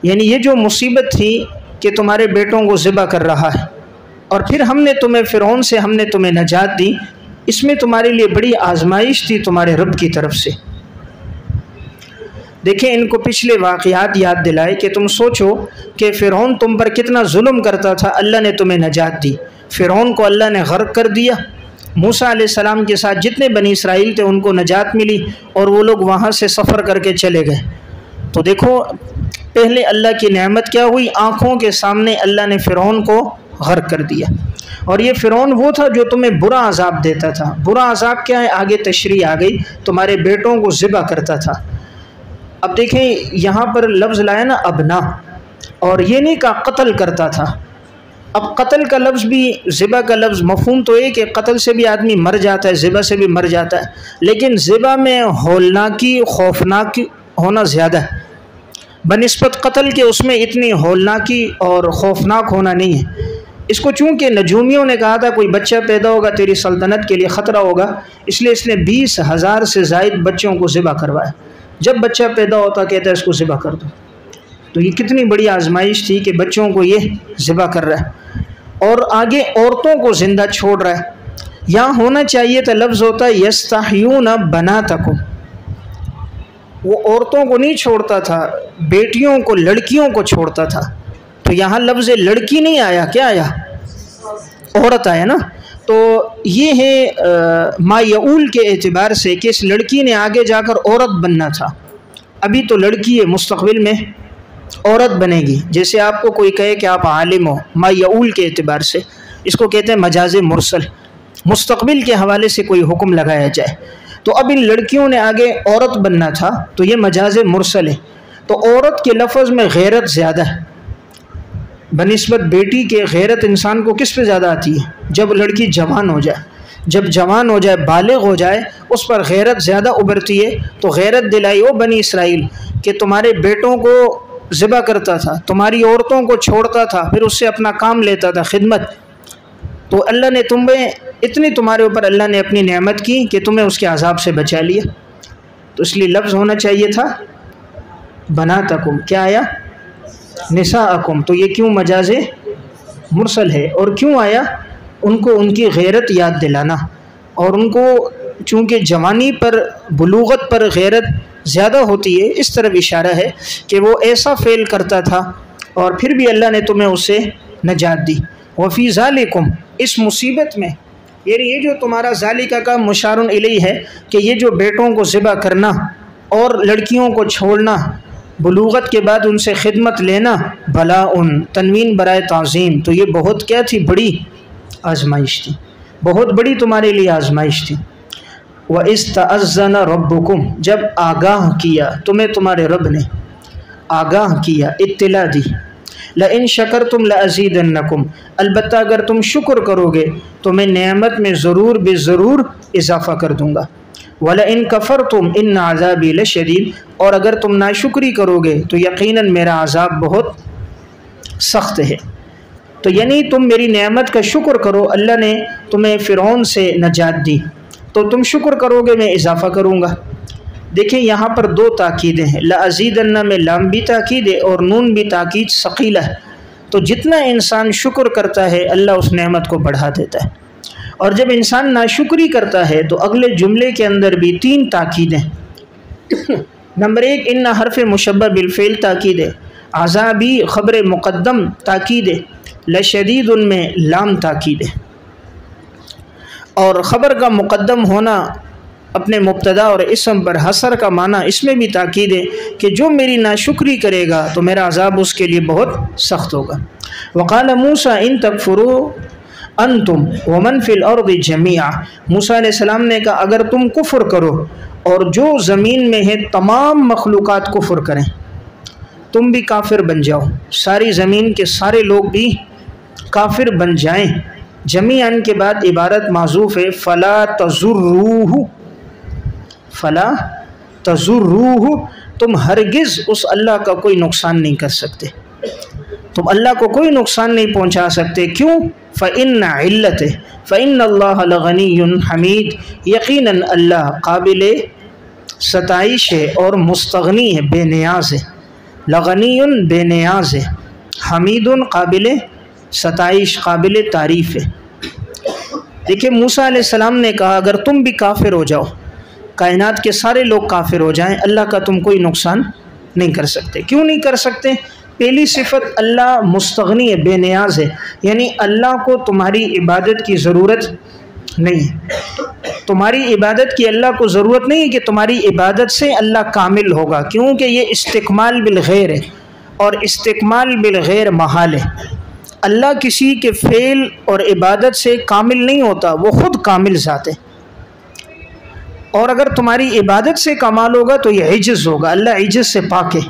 Speaker 1: یعنی یہ جو مصیبت تھی کہ تمہارے بیٹوں کو ذبح کر رہا ہے، اور پھر ہم نے تمہیں فرعون سے ہم نے تمہیں نجات دی، اس میں تمہارے لیے بڑی آزمائش تھی تمہارے رب کی طرف سے۔ دیکھیں ان کو پچھلے واقعات یاد دلائے کہ تم سوچو کہ فرعون تم پر کتنا ظلم کرتا تھا، اللہ نے تمہیں نجات دی، فرعون کو اللہ نے غرق کر دیا، موسیٰ علیہ السلام کے ساتھ جتنے بنی اسرائیل تھے ان کو نجات ملی، اور وہ لوگ وہاں سے سفر کر کے چلے گئے۔ تو دیکھو پہلے اللہ کی نعمت کیا ہوئی، آنکھوں کے سامنے اللہ نے فرعون کو غرق کر دیا، اور یہ فرعون وہ تھا جو تمہیں برا عذاب دیتا تھا۔ برا عذاب کیا ہے، آگے تشریح آ گئی، تمہارے بیٹوں کو ذبح کرتا تھا۔ اب دیکھیں یہاں پر لفظ لایا نا ابنا، اور یہ نہیں کہا قتل کرتا تھا۔ اب قتل کا لفظ بھی، ذبح کا لفظ، مفہوم تو ایک ہے، قتل سے بھی آدمی مر جاتا ہے، ذبح سے بھی مر جاتا ہے، لیکن ذبح میں ہولناکی، خوفناک ہونا زیادہ ہے بنسبت قتل کے، اس میں اتنی ہولناکی اور خوفناک ہونا نہیں ہے۔ اس کو چونکہ نجومیوں نے کہا تھا کوئی بچہ پیدا ہوگا تیری سلطنت کے لیے خطرہ ہوگا، اس لیے اس نے 20,000 سے زائد بچوں کو ذبح کروایا، جب بچہ پیدا ہوتا کہتا ہے اس کو ذبح کر دو۔ تو یہ کتنی بڑی آزمائش تھی کہ بچوں کو یہ ذبح کر رہا ہے، اور آگے عورتوں کو زندہ چھوڑ رہا ہے۔ یہاں ہونا چاہیے تھا لفظ ہوتا ہے یستحیون بناتکم، وہ عورتوں کو نہیں چھوڑتا تھا، بیٹیوں کو، لڑکیوں کو چھوڑتا تھا۔ تو یہاں لفظ لڑکی نہیں آیا، کیا آیا؟ عورت آیا نا۔ تو یہ ہے ما یعول کے اعتبار سے کہ اس لڑکی نے آگے جا کر عورت بننا تھا، ابھی تو لڑکی ہے، مستقبل میں عورت بنے گی۔ جیسے آپ کو کوئی کہے کہ آپ عالم ہو، ما یعول کے اعتبار سے اس کو کہتے ہیں مجاز مرسل، مستقبل کے حوالے سے کوئی حکم لگایا جائے۔ تو اب ان لڑکیوں نے آگے عورت بننا تھا، تو یہ مجاز مرسل ہے۔ تو عورت کے لفظ میں غیرت زیادہ ہے بنسبت بیٹی کے۔ غیرت انسان کو کس پہ زیادہ آتی ہے؟ جب لڑکی جوان ہو جائے، جب جوان ہو جائے، بالغ ہو جائے، اس پر غیرت زیادہ ابھرتی ہے۔ تو غیرت دلائی او بنی اسرائیل کہ تمہارے بیٹوں کو ذبح کرتا تھا، تمہاری عورتوں کو چھوڑتا تھا، پھر اس سے اپنا کام لیتا تھا، خدمت۔ تو اللہ نے تمہیں اتنی، تمہارے اوپر اللہ نے اپنی نعمت کی کہ تمہیں اس کے عذاب سے بچا لیا۔ تو اس لیے لفظ ہونا چاہیے تھا بناتکم، کیا آیا؟ نساءکم۔ تو یہ کیوں مجاز مرسل ہے؟ اور کیوں آیا؟ ان کو ان کی غیرت یاد دلانا، اور ان کو چونکہ جوانی پر، بلوغت پر غیرت زیادہ ہوتی ہے، اس طرف اشارہ ہے کہ وہ ایسا فعل کرتا تھا اور پھر بھی اللہ نے تمہیں اسے نجات دی۔ وفی ذالکم، اس مصیبت میں، یعنی یہ جو تمہارا ذالکہ کا مشار الیہ ہے کہ یہ جو بیٹوں کو ذبح کرنا اور لڑکیوں کو چھوڑنا، بلوغت کے بعد ان سے خدمت لینا، بلاء، تنوین برائے تعظیم، تو یہ بہت کیا تھی؟ بڑی آزمائش تھی، بہت بڑی تمہارے لیے آزمائش تھی۔ وَإِذْ تَأَذَّنَ رَبُّكُمْ، جب آگاہ کیا تمہیں تمہارے رب نے، آگاہ کیا، اطلاع دی، لَإِن شَكَرْتُمْ لَأَزِيدَنَّكُمْ، البتہ اگر تم شکر کرو گے تو میں نعمت میں ضرور بے ضرور اضافہ کر دوں گا۔ وَلَئِن كَفَرْتُمْ إِنَّ عَذَابِي لَشَدِيدٌ، اور اگر تم ناشکری کرو گے تو یقیناً میرا عذاب بہت سخت ہے۔ تو یعنی تم میری نعمت کا شکر کرو، اللہ نے تمہیں فرعون سے نجات دی، تو تم شکر کرو گے میں اضافہ کروں گا۔ دیکھیں یہاں پر دو تاکیدیں ہیں، لَأَزِيدَنَّ میں لام بھی تاکید ہے اور نون بھی تاکید ثقیلہ ہے۔ تو جتنا انسان شکر کرتا ہے اللہ اس نعمت کو بڑھا دیتا ہے، اور جب انسان ناشکری کرتا ہے تو اگلے جملے کے اندر بھی تین تاکیدیں۔ نمبر ایک، ان حرف مشبہ بالفعل تاکید ہے، عذابی خبر مقدم تاکید ہے، لشدید ان میں لام تاکید ہے، اور خبر کا مقدم ہونا اپنے مبتدا اور اسم پر حصر کا معنی، اس میں بھی تاکید ہے کہ جو میری ناشکری کرے گا تو میرا عذاب اس کے لیے بہت سخت ہوگا۔ وقال موسیٰ ان تکفروا انتم ومن فی الارض جمیعا، موسیٰ علیہ السلام نے کہا اگر تم کفر کرو اور جو زمین میں ہے تمام مخلوقات کفر کریں، تم بھی کافر بن جاؤ، ساری زمین کے سارے لوگ بھی کافر بن جائیں، جمیعاً کے بعد عبارت معذوف ہے، فلا تضروہ، فلا تضروہ، تم ہرگز اس اللہ کا کوئی نقصان نہیں کر سکتے، تم اللہ کو کوئی نقصان نہیں پہنچا سکتے۔ کیوں؟ فإن علت، فإن اللہ لغنی حمید، یقیناً اللہ قابل ستائش ہے اور مستغنی ہے، بے نیاز ہے، لغنی بے نیاز ہے، حمید قابل ستائش، قابل تعریف ہے۔ دیکھیں موسیٰ علیہ السلام نے کہا اگر تم بھی کافر ہو جاؤ، کائنات کے سارے لوگ کافر ہو جائیں، اللہ کا تم کوئی نقصان نہیں کر سکتے۔ کیوں نہیں کر سکتے؟ پہلی صفت اللہ مستغنی ہے، بے نیاز ہے، یعنی اللہ کو تمہاری عبادت کی ضرورت نہیں ہے، تمہاری عبادت کی اللہ کو ضرورت نہیں ہے کہ تمہاری عبادت سے اللہ کامل ہوگا، کیونکہ یہ استکمال بالغیر ہے، اور استکمال بالغیر محال ہے۔ اللہ کسی کے فعل اور عبادت سے کامل نہیں ہوتا، وہ خود کامل ذات ہے، اور اگر تمہاری عبادت سے کمال ہوگا تو یہ عجز ہوگا، اللہ عجز سے پاک ہے۔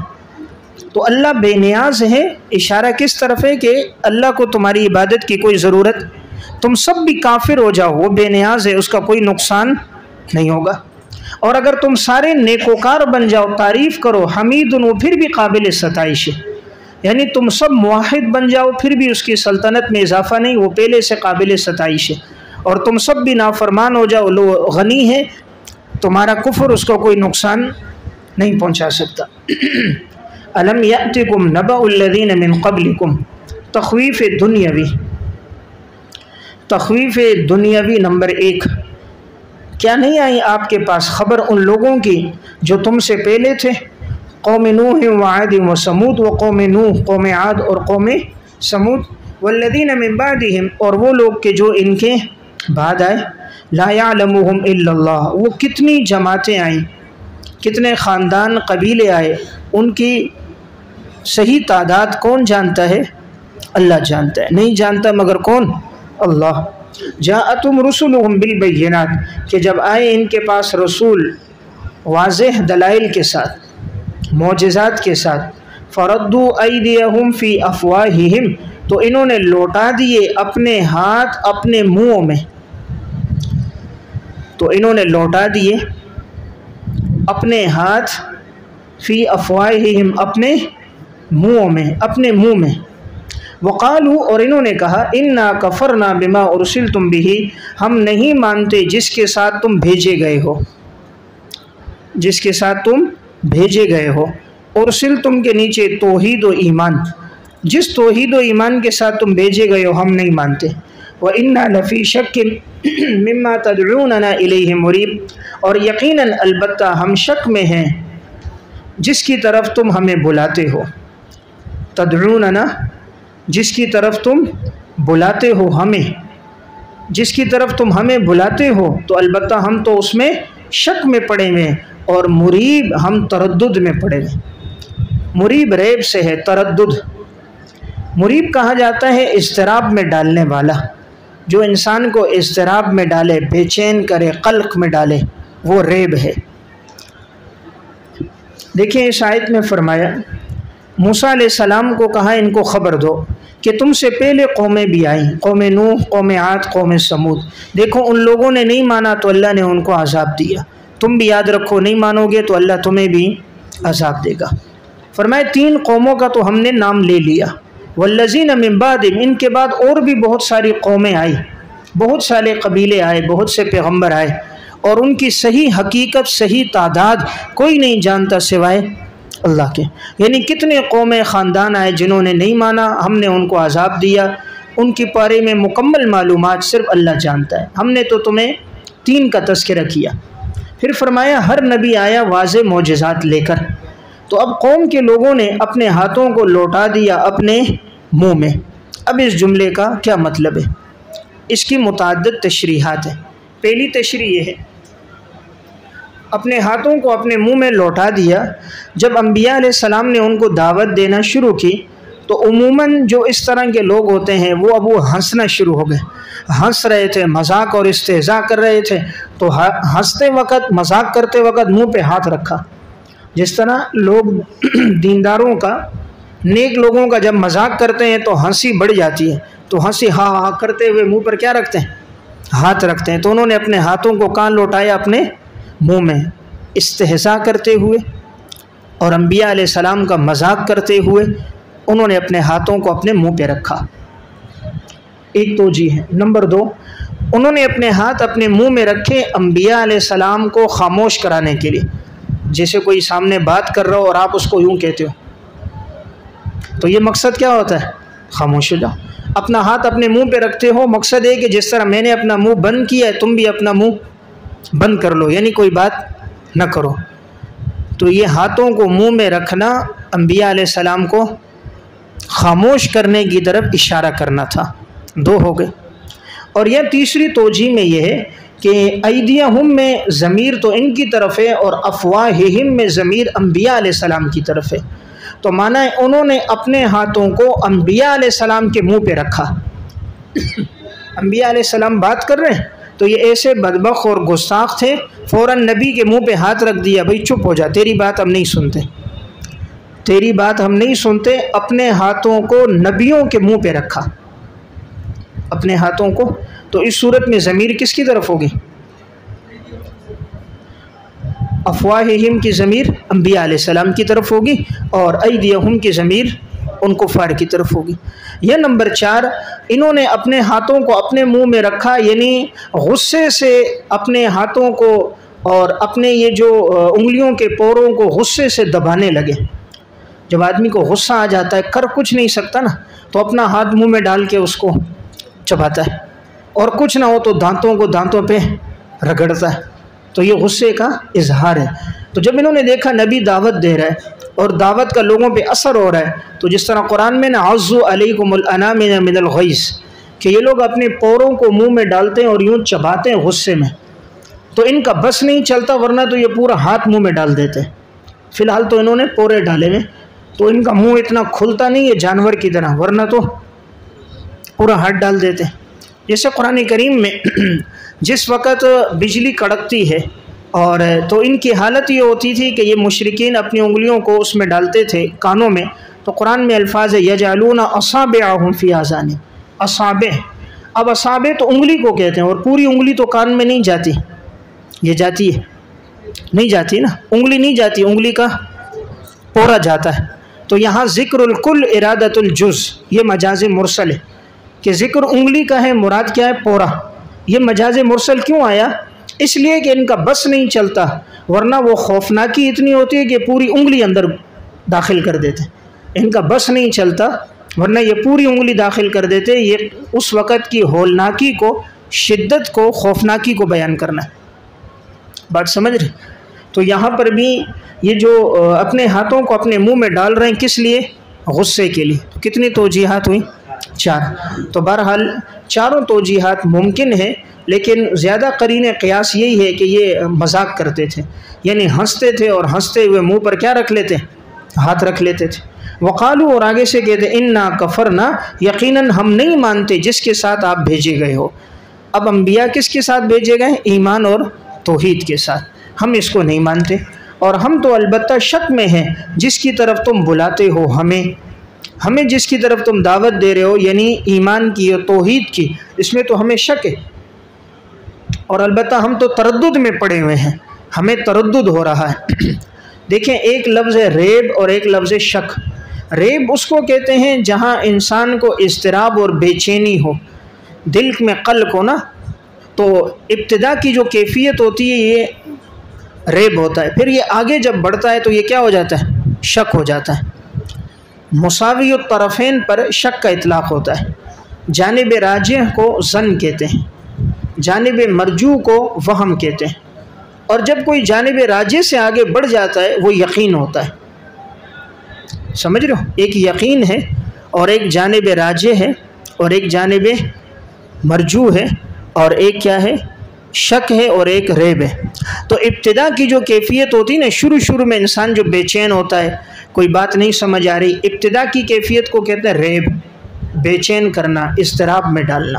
Speaker 1: تو اللہ بے نیاز ہے، اشارہ کس طرف ہے کہ اللہ کو تمہاری عبادت کی کوئی ضرورت، تم سب بھی کافر ہو جاؤ وہ بے نیاز ہے، اس کا کوئی نقصان نہیں ہوگا، اور اگر تم سارے نیکوکار بن جاؤ، تعریف کرو، حمید وہ پھر بھی قابل ستائش ہے، یعنی تم سب موحد بن جاؤ پھر بھی اس کی سلطنت میں اضافہ نہیں، وہ پہلے سے قابل ستائش ہے، اور تم سب بھی نافرمان ہو جاؤ، لو غنی ہے، تمہارا کفر اس کو کوئی نقصان نہیں پہنچا سکتا۔ الم یأتکم نبأ الذین من قبلکم، تخویف دنیاوی، تخویف دنیاوی نمبر ایک، کیا نہیں آئی آپ کے پاس خبر ان لوگوں کی جو تم سے پہلے تھے؟ قوم نوح و عاد و سمود، و قوم نوح قوم عاد اور قوم سمود، والذین من بعدہم اور وہ لوگ کہ جو ان کے بعد آئے، لا یعلمہم الا اللہ، وہ کتنی جماعتیں آئیں، کتنے خاندان قبیلے آئے، ان کی صحیح تعداد کون جانتا ہے؟ اللہ جانتا ہے، نہیں جانتا مگر کون؟ اللہ۔ جاءتہم رسلہم بالبینات، کہ جب آئے ان کے پاس رسول واضح دلائل کے ساتھ، معجزات کے ساتھ، فردوا ایدیہم فی افواہہم، تو انہوں نے لوٹا دیے اپنے ہاتھ اپنے منہوں میں، تو انہوں نے لوٹا دیے اپنے ہاتھ فی افواہہم اپنے منہوں میں، اپنے منہ میں، وقالوا اور انہوں نے کہا انا کفرنا بما ارسلتم بہ، ہم نہیں مانتے جس کے ساتھ تم بھیجے گئے ہو، جس کے ساتھ تم بھیجے گئے ہو، ارسلتم کے نیچے توحید و ایمان، جس توحید و ایمان کے ساتھ تم بھیجے گئے ہو ہم نہیں مانتے، وَإِنَّا لَفِي شَكٍ مِّمَّا تَدْعُونَنَا إِلَيْهِ مُرِيبٍ، اور یقیناً البتہ ہم شک میں ہیں جس کی طرف تم ہمیں بلاتے ہو، تدعوننا جس کی طرف تم بلاتے ہو ہمیں، جس کی طرف تم ہمیں بلاتے ہو تو البتہ ہم تو اس میں شک میں پڑے ہوئے، اور مریب ہم تردد میں پڑے ہوئے۔ مریب ریب سے ہے، تردد۔ مریب کہا جاتا ہے اضطراب میں ڈالنے والا، جو انسان کو اضطراب میں ڈالے، بے چین کرے، قلق میں ڈالے، وہ ریب ہے۔ دیکھیں اس آیت میں فرمایا موسیٰ علیہ السلام کو کہا ان کو خبر دو کہ تم سے پہلے قومیں بھی آئیں، قوم نوح، قوم عاد، قوم سمود، دیکھو ان لوگوں نے نہیں مانا تو اللہ نے ان کو عذاب دیا، تم بھی یاد رکھو نہیں مانو گے تو اللہ تمہیں بھی عذاب دے گا۔ فرمایا 3 قوموں کا تو ہم نے نام لے لیا، والذین من بعدہم، ان کے بعد اور بھی بہت ساری قومیں آئی، بہت سارے قبیلے آئے، بہت سے پیغمبر آئے، اور ان کی صحیح حقیقت، صحیح تعداد کوئی نہیں جانتا سوائے اللہ کے۔ یعنی کتنے قومیں، خاندان آئے جنہوں نے نہیں مانا، ہم نے ان کو عذاب دیا، ان کے بارے میں مکمل معلومات صرف اللہ جانتا ہے۔ ہم نے تو تمہیں 3 کا تذکرہ کیا۔ پھر فرمایا ہر نبی آیا واضح معجزات لے کر، تو اب قوم کے لوگوں نے اپنے ہاتھوں کو لوٹا دیا اپنے منہ میں۔ اب اس جملے کا کیا مطلب ہے؟ اس کی متعدد تشریحات ہیں۔ پہلی تشریح یہ ہے اپنے ہاتھوں کو اپنے منہ میں لوٹا دیا۔ جب انبیاء علیہ السلام نے ان کو دعوت دینا شروع کی تو عموماً جو اس طرح کے لوگ ہوتے ہیں وہ ہنسنا شروع ہو گئے، ہنس رہے تھے، مذاق اور استہزاء کر رہے تھے، تو ہنستے وقت، مذاق کرتے وقت منہ پہ ہاتھ رکھا۔ جس طرح لوگ دینداروں کا، نیک لوگوں کا جب مذاق کرتے ہیں تو ہنسی بڑھ جاتی ہے، تو ہنسی ہاں ہاں کرتے ہوئے منہ پر کیا رکھتے ہیں؟ ہاتھ رکھتے ہیں۔ تو انہوں نے اپنے ہاتھوں کو کہاں لوٹایا؟ اپنے منہ میں، استہزاء کرتے ہوئے اور انبیاء علیہ السلام کا مذاق کرتے ہوئے انہوں نے اپنے ہاتھوں کو اپنے منہ پہ رکھا۔ ایک توجیہ ہے۔ نمبر 2، انہوں نے اپنے ہاتھ اپنے منہ میں رکھے انبیاء علیہ السلام کو خاموش کرانے کے لیے۔ جیسے کوئی سامنے بات کر رہا ہو اور آپ اس کو یوں کہتے ہو تو یہ مقصد کیا ہوتا ہے؟ خاموش ہو جاؤ۔ اپنا ہاتھ اپنے منہ پہ رکھتے ہو، مقصد ہے کہ جس طرح میں نے اپنا منہ بند کیا ہے تم بھی اپنا منہ بند کر لو، یعنی کوئی بات نہ کرو۔ تو یہ ہاتھوں کو منہ میں رکھنا انبیاء علیہ السلام کو خاموش کرنے کی طرف اشارہ کرنا تھا۔ 2 ہو گئے۔ اور یہ تیسری توجیہ میں یہ ہے کہ ایدیہم میں ضمیر تو ان کی طرف ہے اور افواہہم میں ضمیر انبیاء علیہ السلام کی طرف ہے، تو معنی ہے انہوں نے اپنے ہاتھوں کو انبیاء علیہ السلام کے منہ پہ رکھا۔ انبیاء علیہ السلام بات کر رہے ہیں تو یہ ایسے بدبخت اور گستاخ تھے، فوراً نبی کے منہ پہ ہاتھ رکھ دیا، بھئی چپ ہو جا، تیری بات ہم نہیں سنتے، تیری بات ہم نہیں سنتے۔ اپنے ہاتھوں کو نبیوں کے منہ پہ رکھا، اپنے ہاتھوں کو۔ تو اس صورت میں ضمیر کس کی طرف ہوگی؟ افواہہم کی ضمیر انبیاء علیہ السلام کی طرف ہوگی اور ایدیہم کی ضمیر ان کفار کی طرف ہوگی۔ یہ نمبر 4، انہوں نے اپنے ہاتھوں کو اپنے منہ میں رکھا، یعنی غصے سے اپنے ہاتھوں کو اور اپنے یہ جو انگلیوں کے پوروں کو غصے سے دبانے لگے۔ جب آدمی کو غصہ آ جاتا ہے، کر کچھ نہیں سکتا نا، تو اپنا ہاتھ منہ میں ڈال کے اس کو چباتا ہے، اور کچھ نہ ہو تو دانتوں کو دانتوں پہ رگڑتا ہے، تو یہ غصے کا اظہار ہے۔ تو جب انہوں نے دیکھا نبی دعوت دے رہا ہے اور دعوت کا لوگوں پہ اثر ہو رہا ہے، تو جس طرح قرآن میں عَضُّ عَلَيْكُمُ الْأَنَامِنَ مِنَ الْغَيْظِ کہ یہ لوگ اپنے پوروں کو منہ میں ڈالتے ہیں اور یوں چباتے ہیں غصے میں، تو ان کا بس نہیں چلتا، ورنہ تو یہ پورا ہاتھ منہ میں ڈال دیتے۔ فی الحال تو انہوں نے پورے ڈالے ہوئے، تو ان کا منہ اتنا کھلتا نہیں ہے جانور کی طرح، ورنہ تو پورا ہاتھ ڈال دیتے۔ جیسے قرآن کریم میں جس وقت بجلی کڑکتی ہے اور تو ان کی حالت یہ ہوتی تھی کہ یہ مشرکین اپنی انگلیوں کو اس میں ڈالتے تھے کانوں میں، تو قرآن میں الفاظ ہے یجعلون اصابعہم فی آذانہم، اصابع، اب اصابع تو انگلی کو کہتے ہیں، اور پوری انگلی تو کان میں نہیں جاتی، یہ جاتی ہے نہیں جاتی نا، انگلی نہیں جاتی، انگلی کا پورا جاتا ہے۔ تو یہاں ذکر الکل ارادت الجز، یہ مجاز مرسل ہے کہ ذکر انگلی کا ہے، مراد کیا ہے؟ پورا۔ یہ مجاز مرسل کیوں آیا؟ اس لیے کہ ان کا بس نہیں چلتا، ورنہ وہ خوفناکی اتنی ہوتی ہے کہ پوری انگلی اندر داخل کر دیتے، ان کا بس نہیں چلتا ورنہ یہ پوری انگلی داخل کر دیتے۔ یہ اس وقت کی ہولناکی کو، شدت کو، خوفناکی کو بیان کرنا ہے، بات سمجھ رہے؟ تو یہاں پر بھی یہ جو اپنے ہاتھوں کو اپنے منہ میں ڈال رہے ہیں، کس لیے؟ غصے کے لیے۔ تو کتنی توجیحات ہوئی؟ 4۔ تو بہرحال چاروں توجیحات ممکن ہیں، لیکن زیادہ قرین قیاس یہی ہے کہ یہ مذاق کرتے تھے، یعنی ہنستے تھے، اور ہنستے ہوئے منہ پر کیا رکھ لیتے؟ ہاتھ رکھ لیتے تھے۔ وقالو، اور آگے سے کہتے انا کفرنا، یقیناً ہم نہیں مانتے جس کے ساتھ آپ بھیجے گئے ہو۔ اب انبیاء کس کے ساتھ بھیجے گئے؟ ایمان اور توحید کے ساتھ، ہم اس کو نہیں مانتے، اور ہم تو البتہ شک میں ہیں جس کی طرف تم بلاتے ہو ہمیں جس کی طرف تم دعوت دے رہے ہو، یعنی ایمان کی اور توحید کی، اس میں تو ہمیں شک ہے، اور البتہ ہم تو تردد میں پڑے ہوئے ہیں، ہمیں تردد ہو رہا ہے۔ دیکھیں، ایک لفظ ہے ریب اور ایک لفظ ہے شک۔ ریب اس کو کہتے ہیں جہاں انسان کو اضطراب اور بے چینی ہو، دل میں قلق ہو نا، تو ابتدا کی جو کیفیت ہوتی ہے یہ ریب ہوتا ہے، پھر یہ آگے جب بڑھتا ہے تو یہ کیا ہو جاتا ہے؟ شک ہو جاتا ہے۔ مساوی الطرفین پر شک کا اطلاق ہوتا ہے۔ جانب راجح کو ظن کہتے ہیں، جانب مرجوح کو وہم کہتے ہیں، اور جب کوئی جانب راجح سے آگے بڑھ جاتا ہے وہ یقین ہوتا ہے۔ سمجھ رہے ہو؟ ایک یقین ہے اور ایک جانب راجح ہے اور ایک جانب مرجوح ہے، اور ایک کیا ہے؟ شک ہے، اور ایک ریب ہے۔ تو ابتدا کی جو کیفیت ہوتی ہے نا، شروع میں انسان جو بے چین ہوتا ہے، کوئی بات نہیں سمجھ آ رہی، ابتدا کی کیفیت کو کہتے ہیں ریب، بے چین کرنا، اضطراب میں ڈالنا۔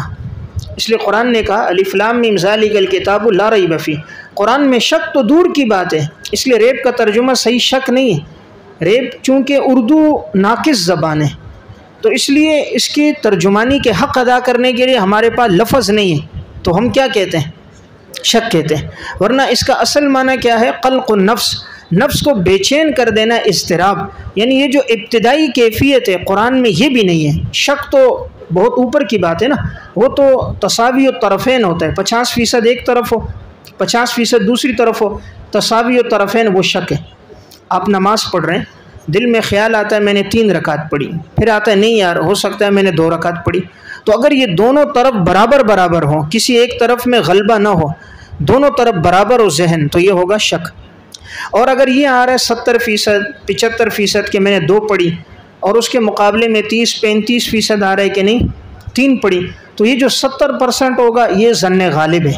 Speaker 1: اس لیے قرآن نے کہا الف لام میم ذالک الکتاب لا ریب فیہ، قرآن میں شک تو دور کی بات ہے، اس لیے ریب کا ترجمہ صحیح شک نہیں ہے۔ ریب چونکہ اردو ناقص زبان ہے، تو اس لیے اس کی ترجمانی کے حق ادا کرنے کے لیے ہمارے پاس لفظ نہیں ہے، تو ہم کیا کہتے ہیں؟ شک کہتے ہیں، ورنہ اس کا اصل معنی کیا ہے؟ قلق النفس، نفس کو بے چین کر دینا، اضطراب، یعنی یہ جو ابتدائی کیفیت ہے قرآن میں یہ بھی نہیں ہے۔ شک تو بہت اوپر کی بات ہے نا، وہ تو تساوی الطرفین ہوتا ہے، 50% ایک طرف ہو، 50% دوسری طرف ہو، تساوی الطرفین وہ شک ہے۔ آپ نماز پڑھ رہے ہیں، دل میں خیال آتا ہے میں نے 3 رکعت پڑھی، پھر آتا ہے نہیں یار ہو سکتا ہے میں نے 2 رکعت پڑھی، تو اگر یہ دونوں طرف برابر ہوں، کسی ایک طرف میں غلبہ نہ ہو، دونوں طرف برابر ہو ذہن، تو یہ ہوگا شک۔ اور اگر یہ آ رہا ہے 70%، 75% کہ میں نے 2 پڑھی، اور اس کے مقابلے میں 30-35% آ رہا ہے کہ نہیں 3 پڑھی، تو یہ جو 70% ہوگا یہ ظن غالب ہے،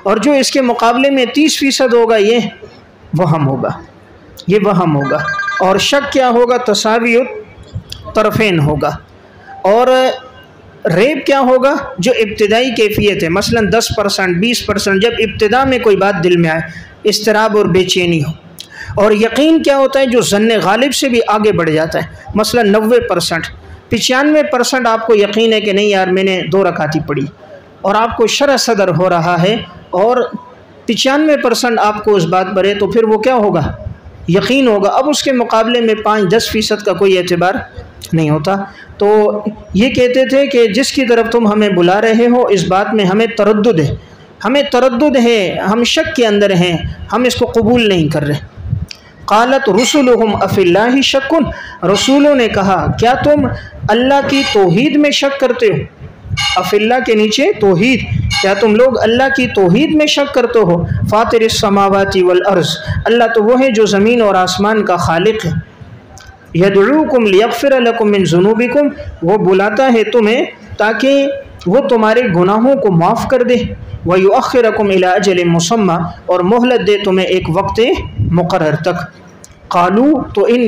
Speaker 1: اور جو اس کے مقابلے میں 30% ہوگا یہ وہم ہوگا، یہ وہم ہوگا۔ اور شک کیا ہوگا؟ تساوی طرفین ہوگا۔ اور ریب کیا ہوگا؟ جو ابتدائی کیفیت ہے، مثلا 10%، 20%، جب ابتدا میں کوئی بات دل میں آئے، اضطراب اور بے چینی ہو۔ اور یقین کیا ہوتا ہے؟ جو ظن غالب سے بھی آگے بڑھ جاتا ہے، مثلا 90%، 95% آپ کو یقین ہے کہ نہیں یار میں نے 2 رکعت ہی پڑھی، اور آپ کو شرح صدر ہو رہا ہے، اور 95% آپ کو اس بات پر ہے، تو پھر وہ کیا ہوگا؟ یقین ہوگا۔ اب اس کے مقابلے میں 5-10% کا کوئی اعتبار نہیں ہوتا۔ تو یہ کہتے تھے کہ جس کی طرف تم ہمیں بلا رہے ہو اس بات میں ہمیں تردد ہے، ہم شک کے اندر ہیں، ہم اس کو قبول نہیں کر رہے۔ قالت رسلہم افی اللہ شک، رسولوں نے کہا کیا تم اللہ کی توحید میں شک کرتے ہو؟ افی اللہ کے نیچے توحید، کیا تم لوگ اللہ کی توحید میں شک کرتے ہو؟ فاطر السماوات والارض، اللہ تو وہ ہے جو زمین اور آسمان کا خالق ہے۔ یدعوکم لیغفر لکم من ذنوبکم، وہ بلاتا ہے تمہیں تاکہ وہ تمہارے گناہوں کو معاف کر دے، وَيُؤَخِّرَكُمْ إِلَىٰ أَجَلٍ مُّسَمًّى، اور مہلت دے تمہیں ایک وقت مقرر تک۔ قالو، تو ان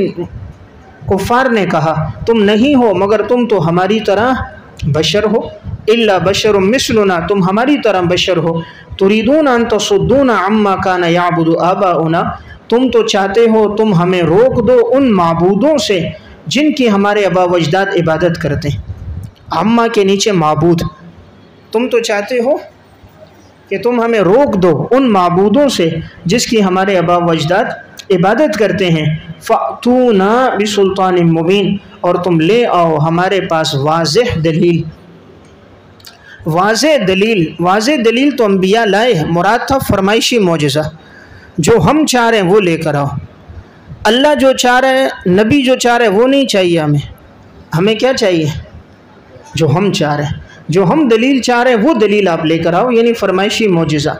Speaker 1: کفار نے کہا تم نہیں ہو مگر تم تو ہماری طرح بشر ہو، الا بشر مثلنا، تم ہماری طرح بشر ہو، تريدون ان تصدون عما كان يعبد آباؤنا، تم تو چاہتے ہو تم ہمیں روک دو ان معبودوں سے جن کی ہمارے آبا و اجداد عبادت کرتے ہیں۔ عما کے نیچے معبود، تم تو چاہتے ہو کہ تم ہمیں روک دو ان معبودوں سے جس کی ہمارے آبا و اجداد عبادت کرتے ہیں۔ فَأْتُونَا بِسُلْطَانٍ مُبِينٍ، اور تم لے آؤ ہمارے پاس واضح دلیل۔ واضح دلیل تو انبیاء لائے، مراد تھا فرمائشی معجزہ، جو ہم چاہ رہے ہیں وہ لے کر آؤ۔ اللہ جو چاہ رہا ہے، نبی جو چاہ رہے وہ نہیں چاہیے ہمیں کیا چاہیے؟ جو ہم چاہ رہے ہیں، جو ہم دلیل چاہ رہے ہیں وہ دلیل آپ لے کر آؤ، یعنی فرمائشی معجزہ۔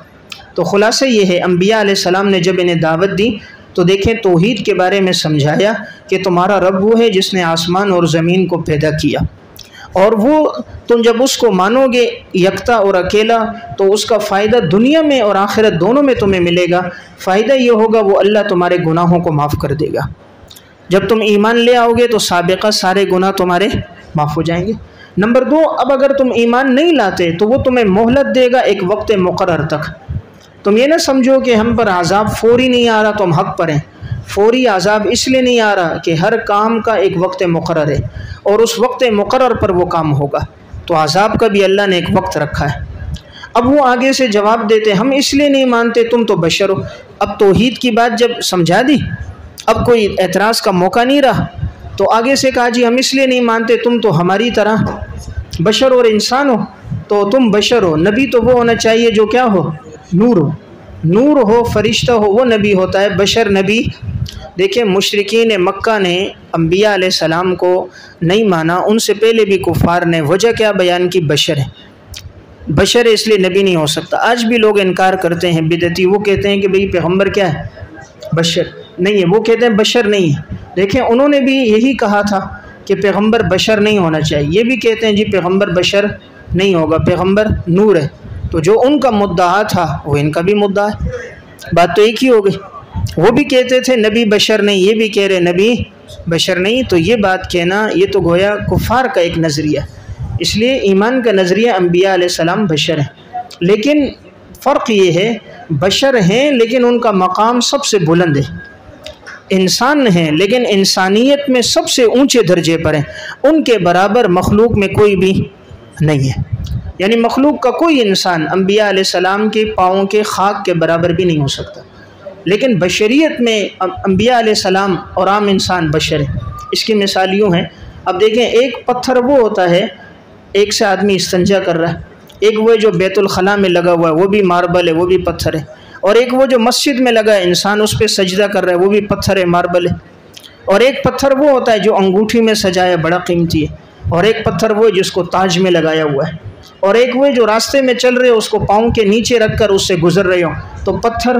Speaker 1: تو خلاصہ یہ ہے، انبیاء علیہ السلام نے جب انہیں دعوت دی تو دیکھیں توحید کے بارے میں سمجھایا کہ تمہارا رب وہ ہے جس نے آسمان اور زمین کو پیدا کیا، اور وہ تم جب اس کو مانو گے یکتا اور اکیلا تو اس کا فائدہ دنیا میں اور آخرت دونوں میں تمہیں ملے گا۔ فائدہ یہ ہوگا وہ اللہ تمہارے گناہوں کو معاف کر دے گا۔ جب تم ایمان لے آؤ گے تو سابقہ سارے گناہ تمہارے معاف ہو جائیں گے۔ نمبر 2، اب اگر تم ایمان نہیں لاتے تو وہ تمہیں مہلت دے گا ایک وقت مقرر تک۔ تم یہ نہ سمجھو کہ ہم پر عذاب فوری نہیں آ رہا تو ہم حق پر ہیں۔ فوری عذاب اس لیے نہیں آ رہا کہ ہر کام کا ایک وقت مقرر ہے اور اس وقت مقرر پر وہ کام ہوگا، تو عذاب کا بھی اللہ نے ایک وقت رکھا ہے۔ اب وہ آگے سے جواب دیتے ہم اس لیے نہیں مانتے، تم تو بشر ہو۔ اب توحید کی بات جب سمجھا دی، اب کوئی اعتراض کا موقع نہیں رہا، تو آگے سے کہا جی ہم اس لیے نہیں مانتے، تم تو ہماری طرح بشر اور انسان ہو، تو تم بشر ہو، نبی تو وہ ہونا چاہیے جو کیا ہو؟ نور ہو، فرشتہ ہو، وہ نبی ہوتا ہے، بشر نبی۔ دیکھیں مشرکین مکہ نے انبیاء علیہ السلام کو نہیں مانا، ان سے پہلے بھی کفار نے، وجہ کیا بیان کی؟ بشر ہے، بشر ہے اس لیے نبی نہیں ہو سکتا۔ آج بھی لوگ انکار کرتے ہیں بدعتی، وہ کہتے ہیں کہ بھئی پیغمبر کیا ہے؟ بشر نہیں ہے، وہ کہتے ہیں بشر نہیں ہے۔ دیکھیں انہوں نے بھی یہی کہا تھا کہ پیغمبر بشر نہیں ہونا چاہیے، یہ بھی کہتے ہیں جی پیغمبر بشر نہیں ہوگا، پیغمبر نور ہے۔ تو جو ان کا مدعا تھا وہ ان کا بھی مدعا ہے، بات تو ایک ہی ہو گئی۔ وہ بھی کہتے تھے نبی بشر نہیں، یہ بھی کہہ رہے نبی بشر نہیں، تو یہ بات کہنا یہ تو گویا کفار کا ایک نظریہ۔ اس لیے ایمان کا نظریہ انبیاء علیہ السلام بشر ہیں، لیکن فرق یہ ہے بشر ہیں لیکن ان کا مقام سب سے بلند ہے، انسان ہیں لیکن انسانیت میں سب سے اونچے درجے پر ہیں، ان کے برابر مخلوق میں کوئی بھی نہیں ہے۔ یعنی مخلوق کا کوئی انسان انبیاء علیہ السلام کے پاؤں کے خاک کے برابر بھی نہیں ہو سکتا، لیکن بشریت میں انبیاء علیہ السلام اور عام انسان بشر ہیں۔ اس کی مثال یوں ہے، اب دیکھیں ایک پتھر وہ ہوتا ہے، ایک سے آدمی استنجا کر رہا ہے، ایک وہ جو بیت الخلاء میں لگا ہوا ہے وہ بھی ماربل ہے، وہ بھی پتھر ہے، اور ایک وہ جو مسجد میں لگا ہے انسان اس پہ سجدہ کر رہا ہے وہ بھی پتھر ہے، ماربل ہے۔ اور ایک پتھر وہ ہوتا ہے جو انگوٹھی میں سجایا بڑا قیمتی ہے، اور ایک پتھر وہ جس کو تاج میں لگایا ہوا ہے، اور ایک وہ جو راستے میں چل رہے ہو اس کو پاؤں کے نیچے رکھ کر اس سے گزر رہے ہو۔ تو پتھر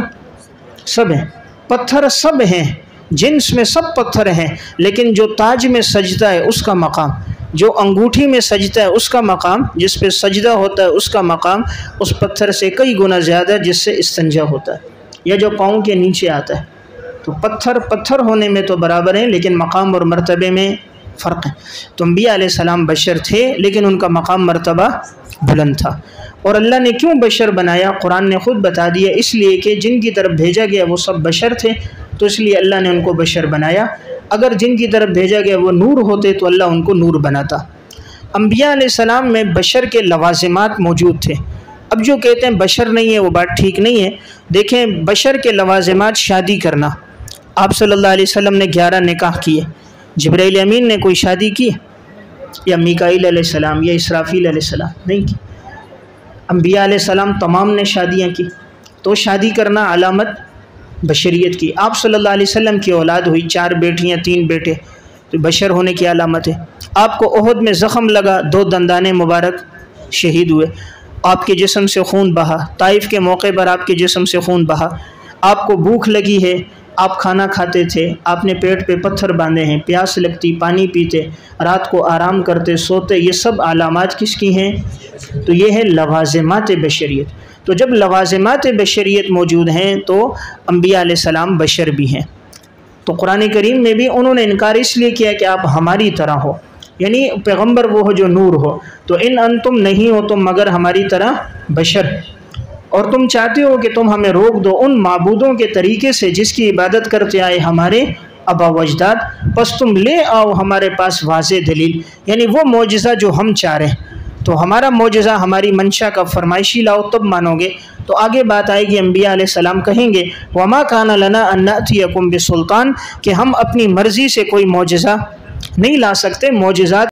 Speaker 1: سب ہیں، پتھر سب ہیں، جنس میں سب پتھر ہیں، لیکن جو تاج میں سجدہ ہے اس کا مقام، جو انگوٹھی میں سجدہ ہے اس کا مقام، جس پہ سجدہ ہوتا ہے اس کا مقام اس پتھر سے کئی گنا زیادہ جس سے استنجا ہوتا ہے یا جو پاؤں کے نیچے آتا ہے۔ تو پتھر ہونے میں تو برابر ہیں لیکن مقام اور مرتبے میں فرق ہے۔ تو انبیاء علیہ السلام بشر تھے لیکن ان کا مقام مرتبہ بلند تھا۔ اور اللہ نے کیوں بشر بنایا؟ قرآن نے خود بتا دیا، اس لیے کہ جن کی طرف بھیجا گیا وہ سب بشر تھے، تو اس لیے اللہ نے ان کو بشر بنایا۔ اگر جن کی طرف بھیجا گیا وہ نور ہوتے تو اللہ ان کو نور بناتا۔ انبیاء علیہ السلام میں بشر کے لوازمات موجود تھے۔ اب جو کہتے ہیں بشر نہیں ہے وہ بات ٹھیک نہیں ہے۔ دیکھیں بشر کے لوازمات، شادی کرنا، آپ صلی اللہ علیہ وسلم نے 11 نکاح کیے، جبرائیل امین نے کوئی شادی کی یا میکائیل علیہ السلام یا اسرافیل علیہ السلام؟ نہیں کی۔ انبیاء علیہ السلام تمام نے شادیاں کی، تو شادی کرنا علامت بشریت کی۔ آپ صلی اللہ علیہ وسلم کی اولاد ہوئی، 4 بیٹیاں 3 بیٹے، تو بشر ہونے کی علامت ہے۔ آپ کو احد میں زخم لگا، 2 دندانے مبارک شہید ہوئے۔ آپ کے جسم سے خون بہا، طائف کے موقع پر آپ کے جسم سے خون بہا، آپ کو بھوک لگی ہے، آپ کھانا کھاتے تھے، آپ نے پیٹ پہ پتھر باندھے ہیں، پیاس لگتی پانی پیتے، رات کو آرام کرتے سوتے، یہ سب علامات کس کی ہیں؟ تو یہ ہے لوازمات بشریت۔ تو جب لوازمات بشریت موجود ہیں تو انبیاء علیہ السلام بشر بھی ہیں۔ تو قرآن کریم میں بھی انہوں نے انکار اس لیے کیا کہ آپ ہماری طرح ہو، یعنی پیغمبر وہ ہو جو نور ہو، تو ان انتم نہیں ہو تم مگر ہماری طرح بشر، اور تم چاہتے ہو کہ تم ہمیں روک دو ان معبودوں کے طریقے سے جس کی عبادت کرتے آئے ہمارے آبا و اجداد، پس تم لے آؤ ہمارے پاس واضح دلیل، یعنی وہ معجزہ جو ہم چاہ رہے ہیں، تو ہمارا معجزہ ہماری منشا کا فرمائشی لاؤ تب مانو گے۔ تو آگے بات آئے گی، انبیاء علیہ السلام کہیں گے وَمَا كَانَ لَنَا أَن نَأْتِيَكُمْ بِسُلْطَانٍ، کہ ہم اپنی مرضی سے کوئی معجزہ نہیں لا سکتے، معجزات